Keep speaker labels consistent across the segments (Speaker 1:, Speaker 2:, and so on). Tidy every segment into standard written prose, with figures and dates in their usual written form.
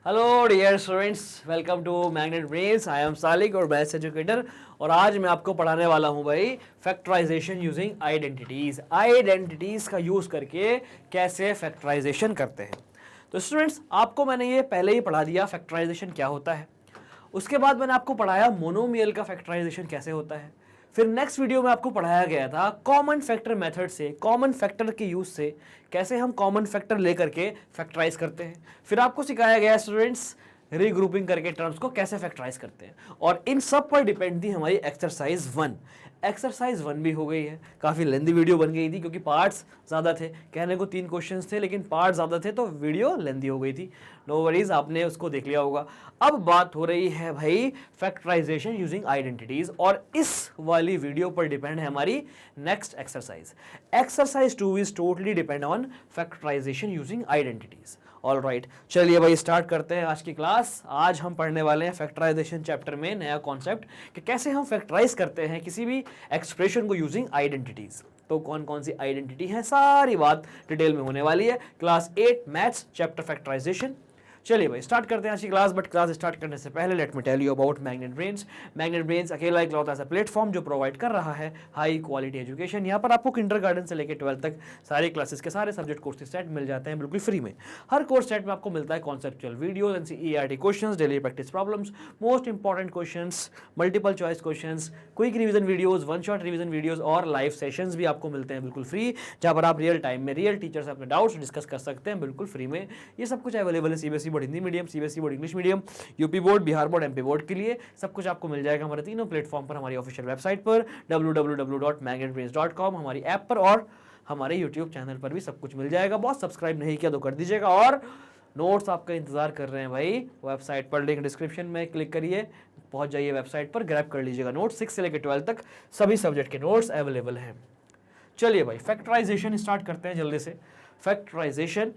Speaker 1: Hello dear students, welcome to magnet brains. I am Salik और maths educator. और आज मैं आपको पढ़ाने वाला हूं भाई फैक्टराइजेशन यूजिंग आइडेंटिटीज। आइडेंटिटीज का यूज करके कैसे फैक्टराइजेशन करते हैं। तो स्टूडेंट्स, आपको मैंने ये पहले ही पढ़ा दिया फैक्टराइजेशन क्या होता है। उसके बाद मैंने आपको पढ़ाया मोनोमियल का फैक्टराइजेशन कैसे होता है। फिर नेक्स्ट वीडियो में आपको पढ़ाया गया था कॉमन फैक्टर मेथड से, कॉमन फैक्टर के यूज से कैसे हम कॉमन फैक्टर लेकर के फैक्टराइज करते हैं। फिर आपको सिखाया गया स्टूडेंट्स रीग्रुपिंग करके टर्म्स को कैसे फैक्टराइज करते हैं। और इन सब पर डिपेंड थी हमारी एक्सरसाइज 1। एक्सरसाइज 1 भी हो गई है। काफ़ी लेंदी वीडियो बन गई थी क्योंकि पार्ट्स ज़्यादा थे। कहने को 3 क्वेश्चंस थे लेकिन पार्ट ज़्यादा थे तो वीडियो लेंदी हो गई थी। नो वरीज, आपने उसको देख लिया होगा। अब बात हो रही है भाई फैक्टराइजेशन यूजिंग आइडेंटिटीज, और इस वाली वीडियो पर डिपेंड है हमारी next exercise. Exercise 2 is totally depend on factorisation using identities. All right, चलिए भाई स्टार्ट करते हैं आज की क्लास। आज हम पढ़ने वाले हैं फैक्टराइजेशन चैप्टर में नया कॉन्सेप्ट कि कैसे हम फैक्टराइज करते हैं किसी भी एक्सप्रेशन को यूजिंग आइडेंटिटीज। तो कौन कौन सी आइडेंटिटी है, सारी बात डिटेल में होने वाली है। Class 8 maths chapter factorisation. चलिए भाई स्टार्ट करते हैं आज की क्लास। बट क्लास स्टार्ट करने से पहले let me tell you about magnet brains. Magnet brains अकेला इकलौता ऐसा प्लेटफॉर्म जो प्रोवाइड कर रहा है हाई क्वालिटी एजुकेशन। यहाँ पर आपको किंडरगार्टन से लेकर 12th तक सारी क्लासेस के सारे सब्जेक्ट कोर्सेज सेट मिल जाते हैं बिल्कुल फ्री में। हर कोर्स सेट में आपको मिलता है conceptual videos, NCERT questions, daily practice problems, most important questions, multiple choice questions, quick revision videos, one shot revision videos और लाइव सेशंस भी आपको मिलते हैं बिल्कुल फ्री, जहाँ पर आप रियल टाइम में रियल टीचर से अपने डाउट्स डिस्कस कर सकते हैं बिल्कुल फ्री में। ये सब कुछ अवेलेबल है CBSE board Hindi medium, CBSE board English medium, UP board, Bihar board, MP board के लिए सब कुछ आपको मिल जाएगा हमारे तीनों प्लेटफॉर्म पर, हमारी ऑफिशियल वेबसाइट पर www.magnetbrains.com, हमारी ऐप पर और हमारे यूट्यूब चैनल पर भी सब कुछ मिल जाएगा। बहुत सब्सक्राइब नहीं किया तो कर दीजिएगा। और नोट्स आपका इंतजार कर रहे हैं भाई वेबसाइट पर, लिंक डिस्क्रिप्शन में क्लिक करिए, पहुंच जाइए वेबसाइट पर, ग्रैब कर लीजिएगा नोट्स। 6 से लेकर 12 तक सभी सब्जेक्ट के नोट्स अवेलेबल हैं। चलिए भाई फैक्टराइजेशन स्टार्ट करते हैं जल्दी से। Factorisation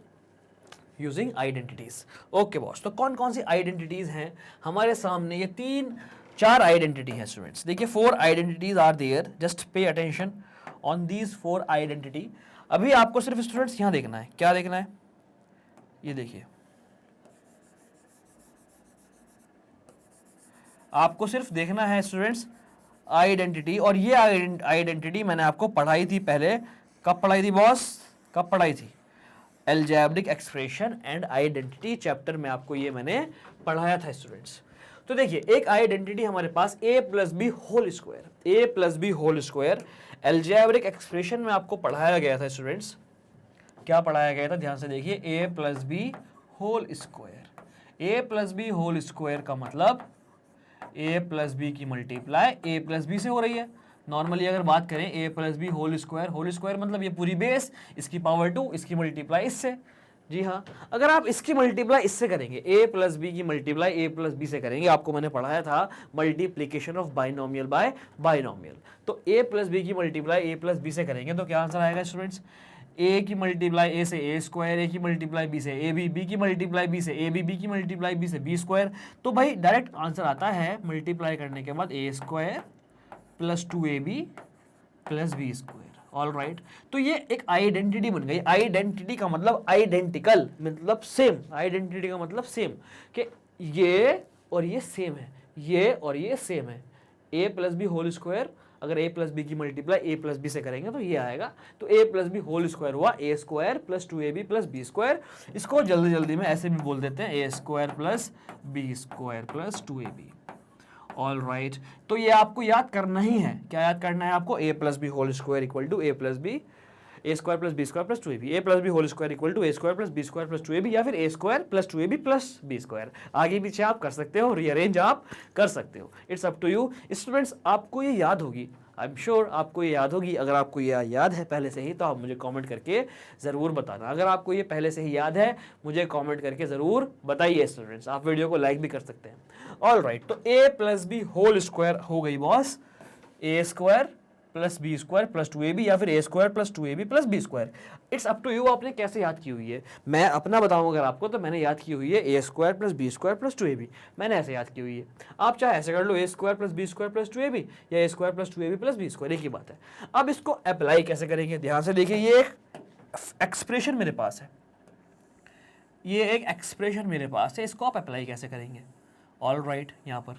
Speaker 1: using identities. Okay boss, तो कौन कौन सी आइडेंटिटीज हैं हमारे सामने? ये 3-4 आइडेंटिटी हैं स्टूडेंट्स। देखिए 4 identities are there, just pay attention on these 4 identity. अभी आपको सिर्फ स्टूडेंट्स यहां देखना है। क्या देखना है? ये देखिए, आपको सिर्फ देखना है स्टूडेंट्स आइडेंटिटी। और ये आइडेंटिटी मैंने आपको पढ़ाई थी पहले। कब पढ़ाई थी बॉस? कब पढ़ाई थी? Algebraic expression and identity chapter में आपको ये मैंने पढ़ाया था स्टूडेंट्स। तो देखिए एक आइडेंटिटी हमारे पास a plus B whole square, a plus B whole square algebraic expression में आपको पढ़ाया गया था स्टूडेंट्स। क्या पढ़ाया गया था? ध्यान से देखिए, a plus B whole square. a plus B whole square का मतलब a प्लस बी की मल्टीप्लाई a प्लस बी से हो रही है। नॉर्मली अगर बात करें a plus B whole square मतलब ये पूरी बेस, इसकी पावर 2, इसकी मल्टीप्लाई इससे। जी हाँ, अगर आप इसकी मल्टीप्लाई इससे करेंगे, a प्लस बी की मल्टीप्लाई a प्लस बी से करेंगे, आपको मैंने पढ़ाया था multiplication of binomial by binomial. तो a प्लस बी की मल्टीप्लाई a प्लस बी से करेंगे तो क्या आंसर आएगा स्टूडेंट्स? a की मल्टीप्लाई a से a स्क्वायर, a की मल्टीप्लाई b से ab, b की मल्टीप्लाई b से ab, b की मल्टीप्लाई b से b स्क्वायर। तो भाई डायरेक्ट आंसर आता है मल्टीप्लाई करने के बाद a square plus 2ab plus B square. All right, तो ये एक आइडेंटिटी बन गई। आइडेंटिटी का मतलब आइडेंटिकल, मतलब सेम। आइडेंटिटी का मतलब सेम, कि ये और ये सेम है, ये और ये सेम है। a plus B whole square, अगर a प्लस बी की मल्टीप्लाई a प्लस बी से करेंगे तो ये आएगा। तो a plus B whole square हुआ a square plus 2ab plus B square. इसको जल्दी जल्दी में ऐसे भी बोल देते हैं a square plus B square plus 2ab। All right, तो ये आपको याद करना ही है। क्या याद करना है आपको? a plus B whole square equal to a plus B, A square plus B square plus 2ab, a plus B whole square equal to a square plus B square plus 2ab, या फिर a square plus 2ab plus B square. आगे पीछे आप कर सकते हो, rearrange आप कर सकते हो, it's up to you. Students आपको ये याद होगी, आई एम श्योर आपको ये याद होगी। अगर आपको ये याद है पहले से ही तो आप मुझे कमेंट करके ज़रूर बताना। अगर आपको ये पहले से ही याद है मुझे कमेंट करके ज़रूर बताइए स्टूडेंट्स। आप वीडियो को लाइक भी कर सकते हैं। ऑल राइट, तो a plus B whole square हो गई boss a square plus B square plus 2ab, या फिर a square plus 2ab plus B square. It's up to you आपने कैसे याद की हुई है। मैं अपना बताऊं अगर आपको, तो मैंने याद की हुई है a square plus B square plus 2ab, मैंने ऐसे याद की हुई है। आप चाहे ऐसे कर लो, a square plus B square plus 2ab या a square plus 2ab plus B square, एक ही बात है। अब इसको अप्लाई कैसे करेंगे? ध्यान से देखिए, ये एक एक्सप्रेशन मेरे पास है, ये एक एक्सप्रेशन मेरे पास है, इसको आप अप्लाई कैसे करेंगे? ऑल राइट, यहाँ पर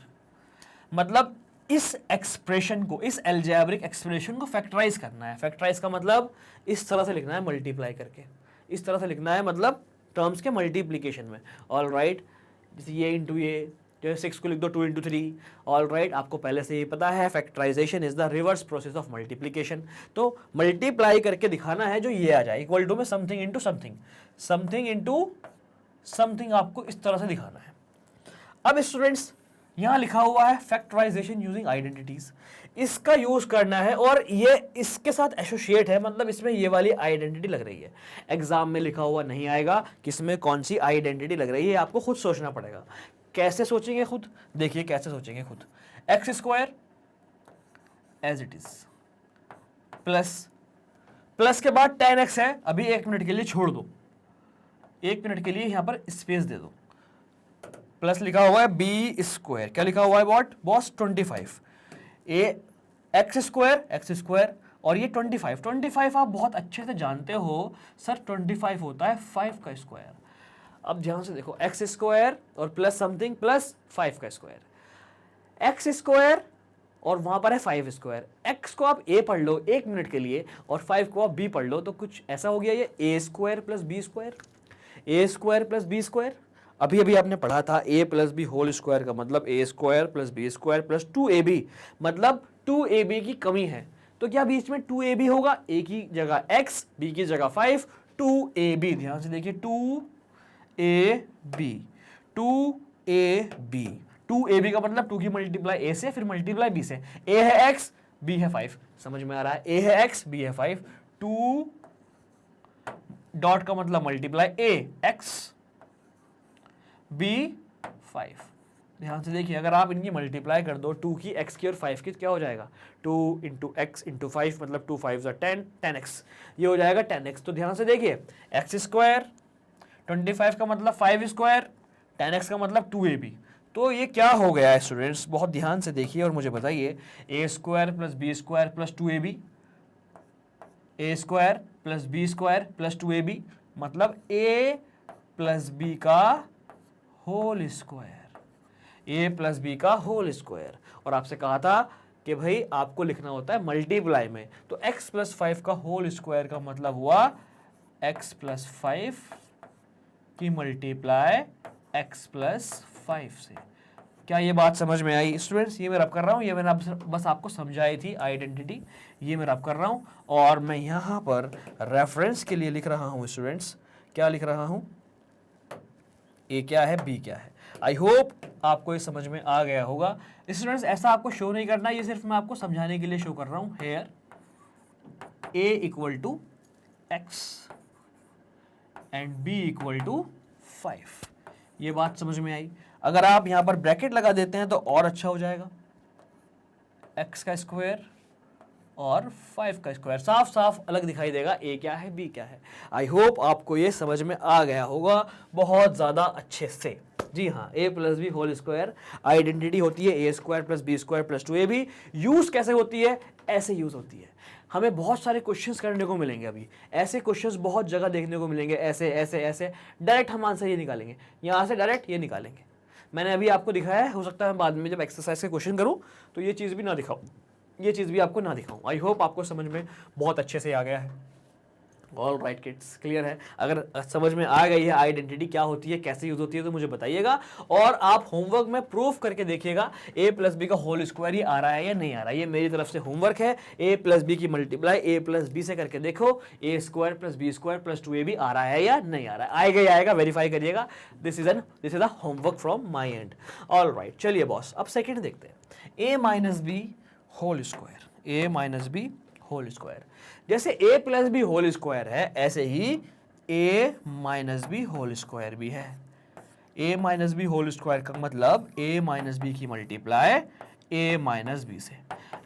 Speaker 1: मतलब इस एक्सप्रेशन को, इस अलजेब्रिक एक्सप्रेशन को फैक्टराइज करना है। फैक्टराइज का मतलब इस तरह से लिखना है, मल्टीप्लाई करके, इस तरह से लिखना है, मतलब टर्म्स के मल्टीप्लीकेशन में। ऑल राइट, जैसे ये इंटू ये, जैसे 6 को लिख दो 2 इंटू 3। ऑल राइट, आपको पहले से ही पता है factorisation is the reverse process of multiplication. तो मल्टीप्लाई करके दिखाना है जो ये आ जाए, इक्वल टू में something into something, something into something, आपको इस तरह से दिखाना है। अब स्टूडेंट्स यहां लिखा हुआ है फैक्टराइजेशन यूजिंग आइडेंटिटीज, इसका यूज करना है और ये इसके साथ एसोसिएट है, मतलब इसमें ये वाली आइडेंटिटी लग रही है। एग्जाम में लिखा हुआ नहीं आएगा किसमें कौन सी आइडेंटिटी लग रही है, आपको खुद सोचना पड़ेगा। कैसे सोचेंगे खुद? देखिए कैसे सोचेंगे खुद। X square as it is plus के बाद 10x है, अभी 1 मिनट के लिए छोड़ दो, 1 मिनट के लिए यहां पर स्पेस दे दो। प्लस लिखा हुआ है बी स्क्वायर, क्या लिखा हुआ है बॉस 25, एक्स स्क्वायर और ये 25 आप बहुत अच्छे से जानते हो सर, 25 होता है 5 का स्क्वायर। अब ध्यान से देखो, एक्स स्क्वायर और प्लस समथिंग प्लस 5 का स्क्वायर, एक्स स्क्वायर और वहां पर है 5 स्क्वायर। एक्स को आप ए पढ़ लो 1 मिनट के लिए और 5 को आप बी पढ़ लो, तो कुछ ऐसा हो गया ये a square plus B square, A square plus B square. अभी अभी आपने पढ़ा था a plus B whole square का मतलब ए square plus B square plus 2ab, मतलब 2ab की कमी है, तो क्या बीच में 2ab होगा? ए की जगह x, b की जगह 5, 2ab। ध्यान से देखिए 2ab का मतलब 2 की मल्टीप्लाई a से, फिर मल्टीप्लाई b से। a है x, b है 5, समझ में आ रहा है? a है x, b है 5, 2 डॉट का मतलब मल्टीप्लाई a x b 5। ध्यान से देखिए, अगर आप इनकी मल्टीप्लाई कर दो 2 की, x की और 5 की, तो क्या हो जाएगा? 2 इंटू एक्स इंटू 5, मतलब 2 5 10, 10x, ये हो जाएगा 10x। तो ध्यान से देखिए, एक्स स्क्वायर 25 का मतलब 5 स्क्वायर, 10x का मतलब 2ab। तो ये क्या हो गया है स्टूडेंट्स? बहुत ध्यान से देखिए और मुझे बताइए, a square plus B square plus 2ab, a square plus B square plus 2ab, मतलब a प्लस बी का whole square, a plus b का होल स्क्वायर। और आपसे कहा था कि भाई आपको लिखना होता है मल्टीप्लाई में, तो x प्लस 5 का होल स्क्वायर का मतलब हुआ x प्लस 5 की मल्टीप्लाई x प्लस 5 से। क्या ये बात समझ में आई स्टूडेंट्स? ये मैं रब कर रहा हूँ, ये मैंने बस आपको समझाई थी आइडेंटिटी, ये मैं रब कर रहा हूँ और मैं यहाँ पर रेफरेंस के लिए लिख रहा हूँ स्टूडेंट्स। क्या लिख रहा हूँ? ए क्या है, बी क्या है। आई होप आपको ये समझ में आ गया होगा स्टूडेंट्स। ऐसा आपको शो नहीं करना, ये सिर्फ मैं आपको समझाने के लिए शो कर रहा हूँ। Here A equal to X and B equal to 5, ये बात समझ में आई? अगर आप यहां पर ब्रैकेट लगा देते हैं तो और अच्छा हो जाएगा, x का स्क्वायर और 5 का स्क्वायर, साफ साफ अलग दिखाई देगा a क्या है b क्या है। आई होप आपको ये समझ में आ गया होगा बहुत ज़्यादा अच्छे से। जी हाँ, a plus B whole square identity होती है a square plus B square plus 2ab। Use कैसे होती है? ऐसे यूज़ होती है। हमें बहुत सारे क्वेश्चंस करने को मिलेंगे, अभी ऐसे क्वेश्चंस बहुत जगह देखने को मिलेंगे, ऐसे ऐसे ऐसे। डायरेक्ट हम आंसर ये निकालेंगे, यहाँ से डायरेक्ट ये निकालेंगे। मैंने अभी आपको दिखाया है, हो सकता है बाद में जब एक्सरसाइज के क्वेश्चन करूँ तो ये चीज़ भी ना दिखाऊँ, ये चीज़ भी आपको ना दिखाऊँ। आई होप आपको समझ में बहुत अच्छे से आ गया है। ऑल राइट किड्स, क्लियर है? अगर समझ में आ गई है आइडेंटिटी क्या होती है, कैसे यूज होती है, तो मुझे बताइएगा और आप होमवर्क में प्रूफ करके देखिएगा a प्लस बी का होल स्क्वायर ये आ रहा है या नहीं आ रहा है। ये मेरी तरफ से होमवर्क है, a प्लस बी की मल्टीप्लाई a प्लस बी से करके देखो, a square plus B square plus 2ab आ रहा है या नहीं आ रहा है। आएगा आएगा, वेरीफाई करिएगा। This is a homework from my end. All right, चलिए बॉस अब सेकेंड देखते हैं, a minus B whole square, a minus B whole square. जैसे a plus B whole square है, ऐसे ही a minus B whole square भी है। a minus B whole square का मतलब a माइनस बी की मल्टीप्लाई a माइनस बी से।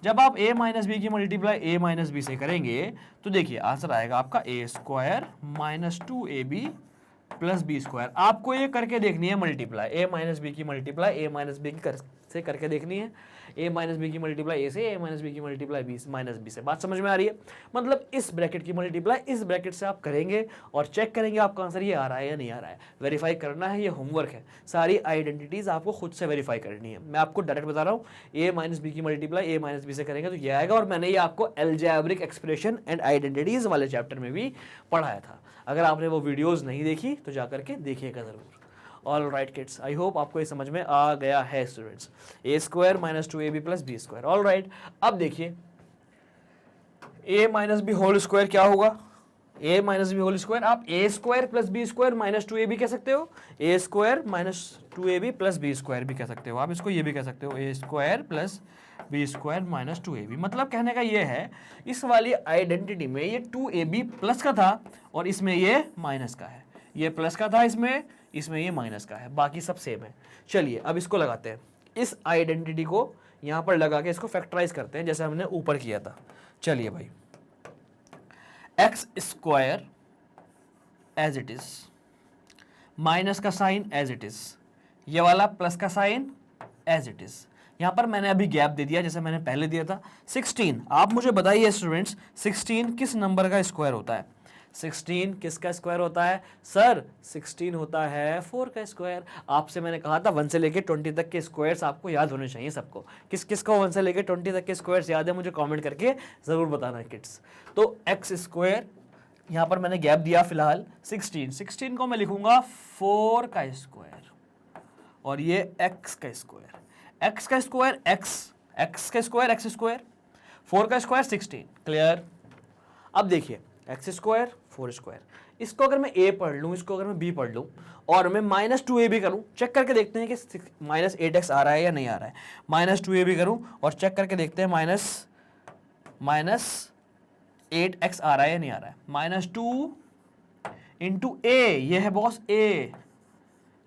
Speaker 1: जब आप a माइनस बी की मल्टीप्लाई a माइनस बी से करेंगे तो देखिए आंसर आएगा आपका a square minus 2ab plus B square. आपको ये करके देखनी है मल्टीप्लाई, ए माइनस बी की मल्टीप्लाई ए माइनस बी की से करके देखनी है, ए माइनस बी की मल्टीप्लाई ए से, ए माइनस बी की मल्टीप्लाई बी माइनस बी से। बात समझ में आ रही है? मतलब इस ब्रैकेट की मल्टीप्लाई इस ब्रैकेट से आप करेंगे और चेक करेंगे आपका आंसर ये आ रहा है या नहीं आ रहा है। वेरीफाई करना है, ये होमवर्क है। सारी आइडेंटिटीज आपको खुद से वेरीफाई करनी है। मैं आपको डायरेक्ट बता रहा हूँ, ए माइनस बी की मल्टीप्लाई ए माइनस बी से करेंगे तो ये आएगा। और मैंने ये आपको अलजेब्रिक एक्सप्रेशन एंड आइडेंटिटीज वाले चैप्टर में भी पढ़ाया था। अगर आपने वो वीडियोस नहीं देखी तो जाकर के देखिएगा जरूर। All right kids, I hope आपको ये समझ में आ गया है students. A square minus 2ab plus B square. All right, अब देखिए a minus B whole square क्या होगा? A minus B whole square आप a square plus B square minus 2ab कह सकते हो, a square minus 2ab plus B square भी कह सकते हो। आप इसको ये भी कह सकते हो, a square plus B square minus 2ab। मतलब कहने का ये है, इस वाली आइडेंटिटी में ये 2ab प्लस का था और इसमें ये माइनस का है। ये प्लस का था इसमें ये माइनस का है, बाकी सब सेम है। चलिए अब इसको लगाते हैं, इस आइडेंटिटी को यहां पर लगा के इसको फैक्टराइज करते हैं जैसे हमने ऊपर किया था। चलिए भाई, X square as it is, minus का साइन एज इट इज, ये वाला प्लस का साइन एज इट इज। यहां पर मैंने अभी गैप दे दिया जैसे मैंने पहले दिया था। 16, आप मुझे बताइए स्टूडेंट्स, 16 किस नंबर का स्क्वायर होता है? 16 किसका स्क्वायर होता है? सर 16 होता है 4 का स्क्वायर। आपसे मैंने कहा था 1 से लेके 20 तक के स्क्वायर्स आपको याद होने चाहिए सबको। किस किस को 1 से लेके 20 तक के स्क्वायर्स याद है मुझे कमेंट करके ज़रूर बताना है किड्स। तो एक्स स्क्वायर, यहाँ पर मैंने गैप दिया फिलहाल 16 को मैं लिखूंगा 4 का स्क्वायर और ये एक्स का स्क्वायर, एक्स का स्क्वायर एक्स का स्क्वायर एक्स स्क्वायर, 4 का स्क्वायर 16। क्लियर? अब देखिए एक्स स्क्वायर 4 स्क्वायर, इसको अगर मैं ए पढ़ लूँ, इसको अगर मैं बी पढ़ लूँ और मैं माइनस 2ab करूँ, चेक करके देखते हैं कि माइनस 8x आ रहा है या नहीं आ रहा है। माइनस 2ab करूँ और चेक करके देखते हैं माइनस 8x आ रहा है या नहीं आ रहा है। माइनस 2 इंटू ए, ये है बॉस ए,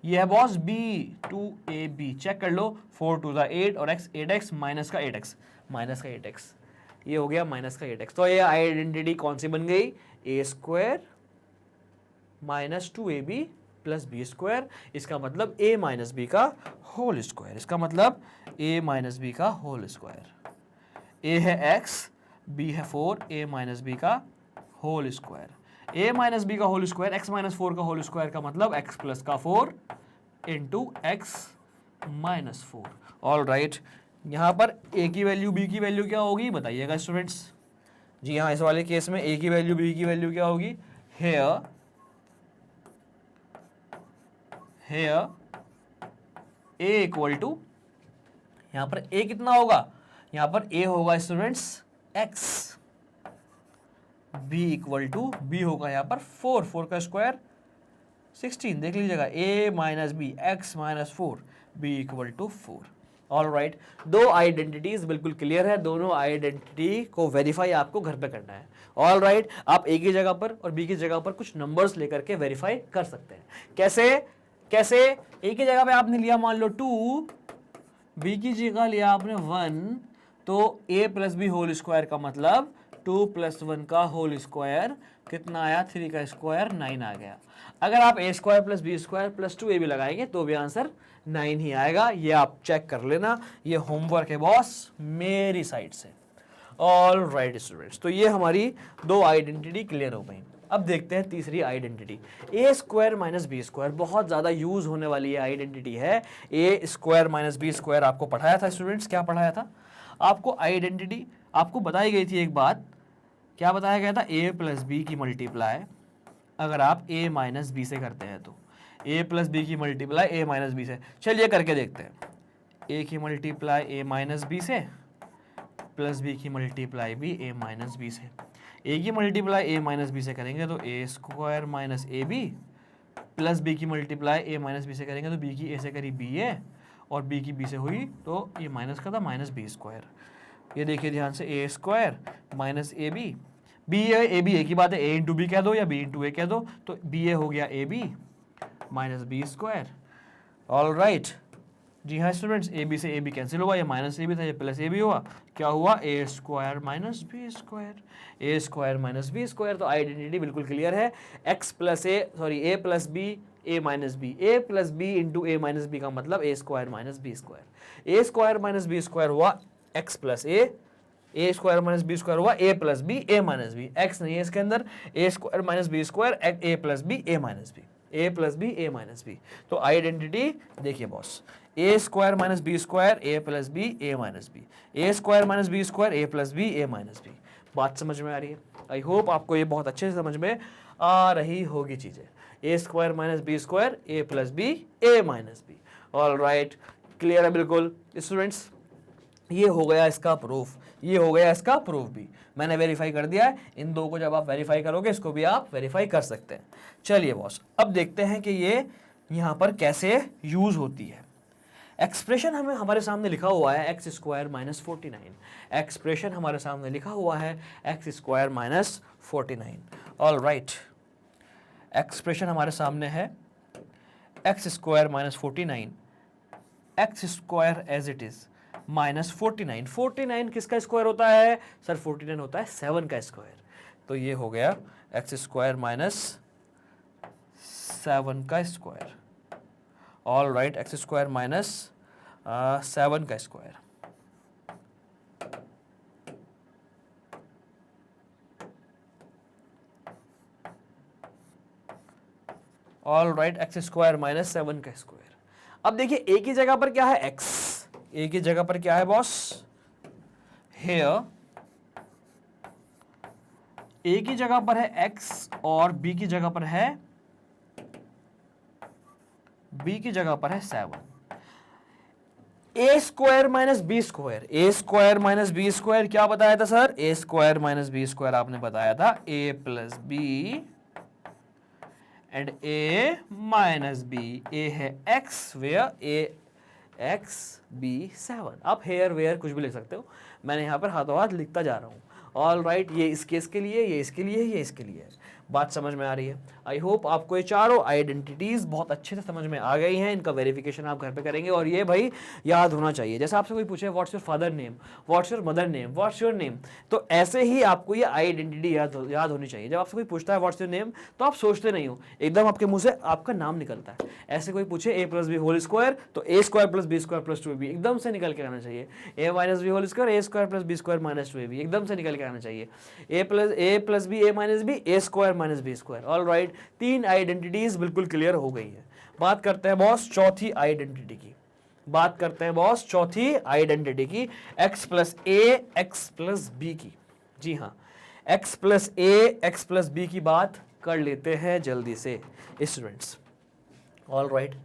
Speaker 1: ये है बॉस बी, 2ab। चेक कर लो, 4 2 8 और x 8x माइनस का 8x, ये हो गया माइनस का 8x। तो ये आइडेंटिटी कौन सी बन गई? A square minus 2ab plus B square. इसका मतलब a माइनस बी का होल स्क्वायर, इसका मतलब a माइनस बी का होल स्क्वायर। a है x, b है 4, a माइनस बी का whole square. a minus b का होल स्क्वायर x माइनस 4 का होल स्क्वायर का मतलब x प्लस का 4 into x minus 4। All right, यहाँ पर a की वैल्यू b की वैल्यू क्या होगी बताइएगा स्टूडेंट्स। जी हाँ, इस वाले केस में a की वैल्यू b की वैल्यू क्या होगी? हेयर a इक्वल टू, यहाँ पर a कितना होगा? यहाँ पर a होगा students x, b equal to b होगा यहाँ पर 4 का स्क्वायर 16। देख लीजिएगा, a minus B X minus 4, b equal to 4। All right, दो आइडेंटिटीज बिल्कुल क्लियर है, दोनों आइडेंटिटी को वेरीफाई आपको घर पे करना है। ऑल राइट, आप ए की जगह पर और बी की जगह पर कुछ नंबर्स लेकर के वेरीफाई कर सकते हैं। कैसे? ए की जगह पे आपने लिया मान लो 2, बी की जगह लिया आपने 1, तो a plus B whole square का मतलब 2 प्लस 1 का होल स्क्वायर कितना आया? 3 का स्क्वायर 9 आ गया। अगर आप a square plus B square plus 2ab लगाएंगे तो भी आंसर 9 ही आएगा। ये आप चेक कर लेना, ये होमवर्क है बॉस मेरी साइड से। ऑल राइट स्टूडेंट्स, तो ये हमारी दो आइडेंटिटी क्लियर हो गई। अब देखते हैं तीसरी आइडेंटिटी, ए स्क्वायर माइनस बी स्क्वायर। बहुत ज़्यादा यूज होने वाली ये आइडेंटिटी है। A square minus B square आपको पढ़ाया था स्टूडेंट्स, क्या पढ़ाया था आपको? आइडेंटिटी आपको बताई गई थी एक बात, क्या बताया गया था? ए प्लस बी की मल्टीप्लाई अगर आप ए माइनस बी से करते हैं तो ए प्लस बी की मल्टीप्लाई ए माइनस बी से। चलिए करके देखते हैं, ए की मल्टीप्लाई ए माइनस बी से प्लस बी की मल्टीप्लाई भी ए माइनस बी से। ए की मल्टीप्लाई ए माइनस बी से करेंगे तो ए square minus a b, plus B की मल्टीप्लाई ए माइनस बी से करेंगे तो बी की ए से करी बी ए और बी की बी से हुई तो ये माइनस का था माइनस बी स्क्वायर। ये देखिए ध्यान से, a square minus a b, b A b एक ही बात है, ए इंटू बी कह दो या बी इंटू ए कह दो, तो बी ए हो गया a b minus B square. All right, जी हाँ स्टूडेंट्स, ए बी से ए बी कैंसिल हुआ, ये माइनस ए बी था, ये प्लस ए बी हुआ, क्या हुआ ए स्क्वायर माइनस बी स्क्वायर, ए स्क्वायर माइनस बी स्क्वायर। तो आइडेंटिटी बिल्कुल क्लियर है, एक्स प्लस ए सॉरी ए प्लस बी ए माइनस बी, ए प्लस बी इंटू ए माइनस बी का मतलब ए स्क्वायर माइनस बी स्क्वायर, ए स्क्वायर माइनस बी स्क्वायर हुआ x plus A square minus B square हुआ ए plus B ए minus B, x नहीं है इसके अंदर, ए square minus B square ए plus B ए minus b, ए plus B ए minus B. तो identity देखिए boss, ए square minus B square ए plus B ए minus b, ए square minus B square ए plus B ए minus B. बात समझ में आ रही है? आई होप आपको ये बहुत अच्छे से समझ में आ रही होगी चीज़ें। A square minus B square A plus B A minus B. All right, clear है बिल्कुल स्टूडेंट्स? ये हो गया इसका प्रूफ, ये हो गया इसका प्रूफ भी मैंने वेरीफाई कर दिया है। इन दो को जब आप वेरीफाई करोगे इसको भी आप वेरीफाई कर सकते हैं। चलिए बॉस, अब देखते हैं कि ये यहाँ पर कैसे यूज होती है। एक्सप्रेशन हमें हमारे सामने लिखा हुआ है एक्स स्क्वायर माइनस 49, एक्सप्रेशन हमारे सामने लिखा हुआ है X square minus 49। All right, expression हमारे सामने है X square minus 49, X square as it is minus 49। 49 किसका स्क्वायर होता है सर? 49 होता है 7 का स्क्वायर। तो ये हो गया एक्स स्क्वायर माइनस 7 का square. All right, x square minus 7 का square. All right, x square minus 7 का स्क्वायर। अब देखिए ए की जगह पर क्या है एक्स, ए की जगह पर क्या है बॉस? हेयर ए की जगह पर है एक्स और बी की जगह पर है, बी की जगह पर है 7। A square minus B square, A square minus B square क्या बताया था sir? A square minus B square आपने बताया था a plus b and a minus b. A है x where a x b 7। आप हेयर वेयर कुछ भी लिख सकते हो, मैंने यहाँ पर हाथों हाथ लिखता जा रहा हूँ। ऑल राइट, ये इस केस के लिए, ये इसके लिए, ये इसके लिए। बात समझ में आ रही है? आई होप आपको ये चारों आइडेंटिटीज़ बहुत अच्छे से समझ में आ गई हैं। इनका वेरिफिकेशन आप घर पे करेंगे और ये भाई याद होना चाहिए। जैसे आपसे कोई पूछे what's your father name, what's your mother name, what's your name, तो ऐसे ही आपको ये आइडेंटिटी याद होनी चाहिए। जब आपसे कोई पूछता है व्हाट्स योर नेम, तो आप सोचते नहीं हो, एकदम आपके मुंह से आपका नाम निकलता है। ऐसे कोई पूछे a plus B whole square, तो ए square plus B square plus 2ab एकदम से निकल के आना चाहिए। A minus B whole square, A square plus B square minus 2ab एकदम से निकल के आना चाहिए। A plus B A minus b, A square minus B square. All right, 3 identities बिल्कुल क्लियर हो गई है। बात करते हैं बॉस चौथी आइडेंटिटी की, बात करते हैं बॉस चौथी आइडेंटिटी की, एक्स प्लस ए एक्स प्लस बी की। जी हाँ, एक्स प्लस ए एक्स प्लस बी की बात कर लेते हैं जल्दी से students. All right,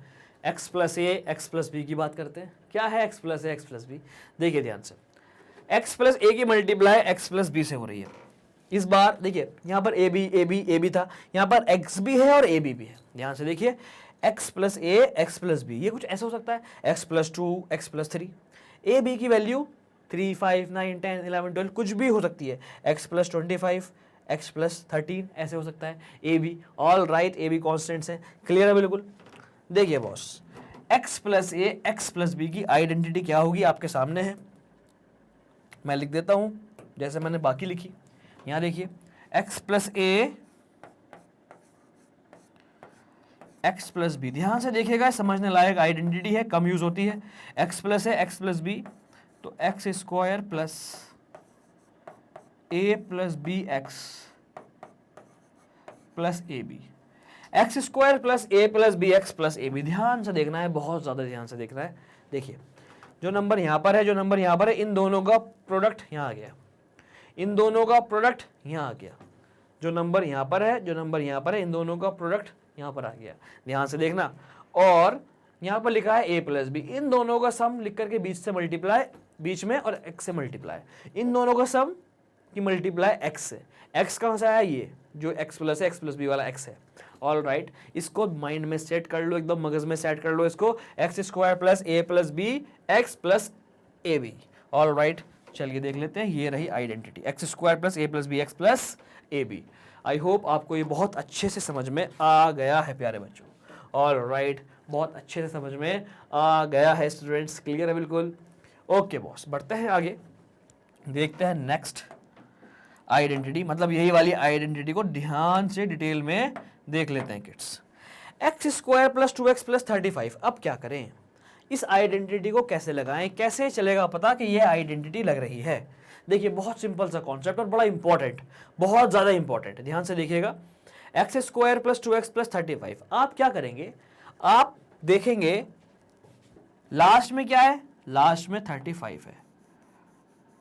Speaker 1: x plus ए एक्स प्लस बी की बात करते हैं। क्या है एक्स प्लस ए एक्स प्लस बी? देखिए ध्यान से, एक्स प्लस ए की मल्टीप्लाई एक्स प्लस बी से हो रही है। इस बार देखिए यहाँ पर ए बी था, यहाँ पर एक्स भी है और ए बी है। ध्यान से देखिए, एक्स प्लस ए एक्स प्लस बी, ये कुछ ऐसा हो सकता है x plus 2 X plus 3। A B की वैल्यू 3 5 9 10 11 12 कुछ भी हो सकती है, एक्स प्लस 25 एक्स प्लस 13 ऐसे हो सकता है A B. All right, A B constants है, क्लियर है बिल्कुल। देखिए बॉस, एक्स प्लस ए एक्स प्लस बी की आइडेंटिटी क्या होगी आपके सामने है, मैं लिख देता हूं जैसे मैंने बाकी लिखी। यहां देखिए, x प्लस ए एक्स प्लस बी, ध्यान से देखिएगा, समझने लायक आइडेंटिटी है, कम यूज होती है। x प्लस है एक्स प्लस बी, तो X square plus A plus B X plus A B, X square plus A plus B X plus A B. ध्यान से देखना है, बहुत ज्यादा ध्यान से देखना है। देखिए, जो नंबर यहां पर है, जो नंबर यहां पर है, इन दोनों का प्रोडक्ट यहां आ गया, इन दोनों का प्रोडक्ट यहां आ गया। जो नंबर यहां पर है, जो नंबर यहां पर है, इन दोनों का प्रोडक्ट यहां पर आ गया। ध्यान से देखना, और यहां पर लिखा है ए प्लस बी, इन दोनों का सम लिख करके बीच से मल्टीप्लाई, बीच में और एक्स से मल्टीप्लाई, इन दोनों का सम की मल्टीप्लाई एक्स से। एक्स कहां से आया? ये जो एक्स प्लस है एक्स प्लस बी वाला एक्स है। ऑल राइट, इसको माइंड में सेट कर लो, एकदम मगज में सेट कर लो इसको, X square plus A plus B X plus A B. All right, चलिए देख लेते हैं, ये रही identity, X square plus A plus B X plus A B. I hope आपको ये बहुत अच्छे से समझ में आ गया है प्यारे बच्चों। ऑल राइट, बहुत अच्छे से समझ में आ गया है स्टूडेंट्स, क्लियर है बिल्कुल। ओके बॉस, बढ़ते हैं आगे, देखते हैं नेक्स्ट आइडेंटिटी, मतलब यही वाली आइडेंटिटी को ध्यान से डिटेल में देख लेते हैं kids. X square plus 2x plus 35, अब क्या करें, इस आइडेंटिटी को कैसे लगाएं, कैसे चलेगा पता कि ये आइडेंटिटी लग रही है। देखिए बहुत सिंपल सा कॉन्सेप्ट और बड़ा इंपॉर्टेंट, बहुत ज्यादा इंपॉर्टेंट है, ध्यान से देखिएगा। X square plus 2x plus 35, आप क्या करेंगे, आप देखेंगे लास्ट में क्या है, लास्ट में 35 है,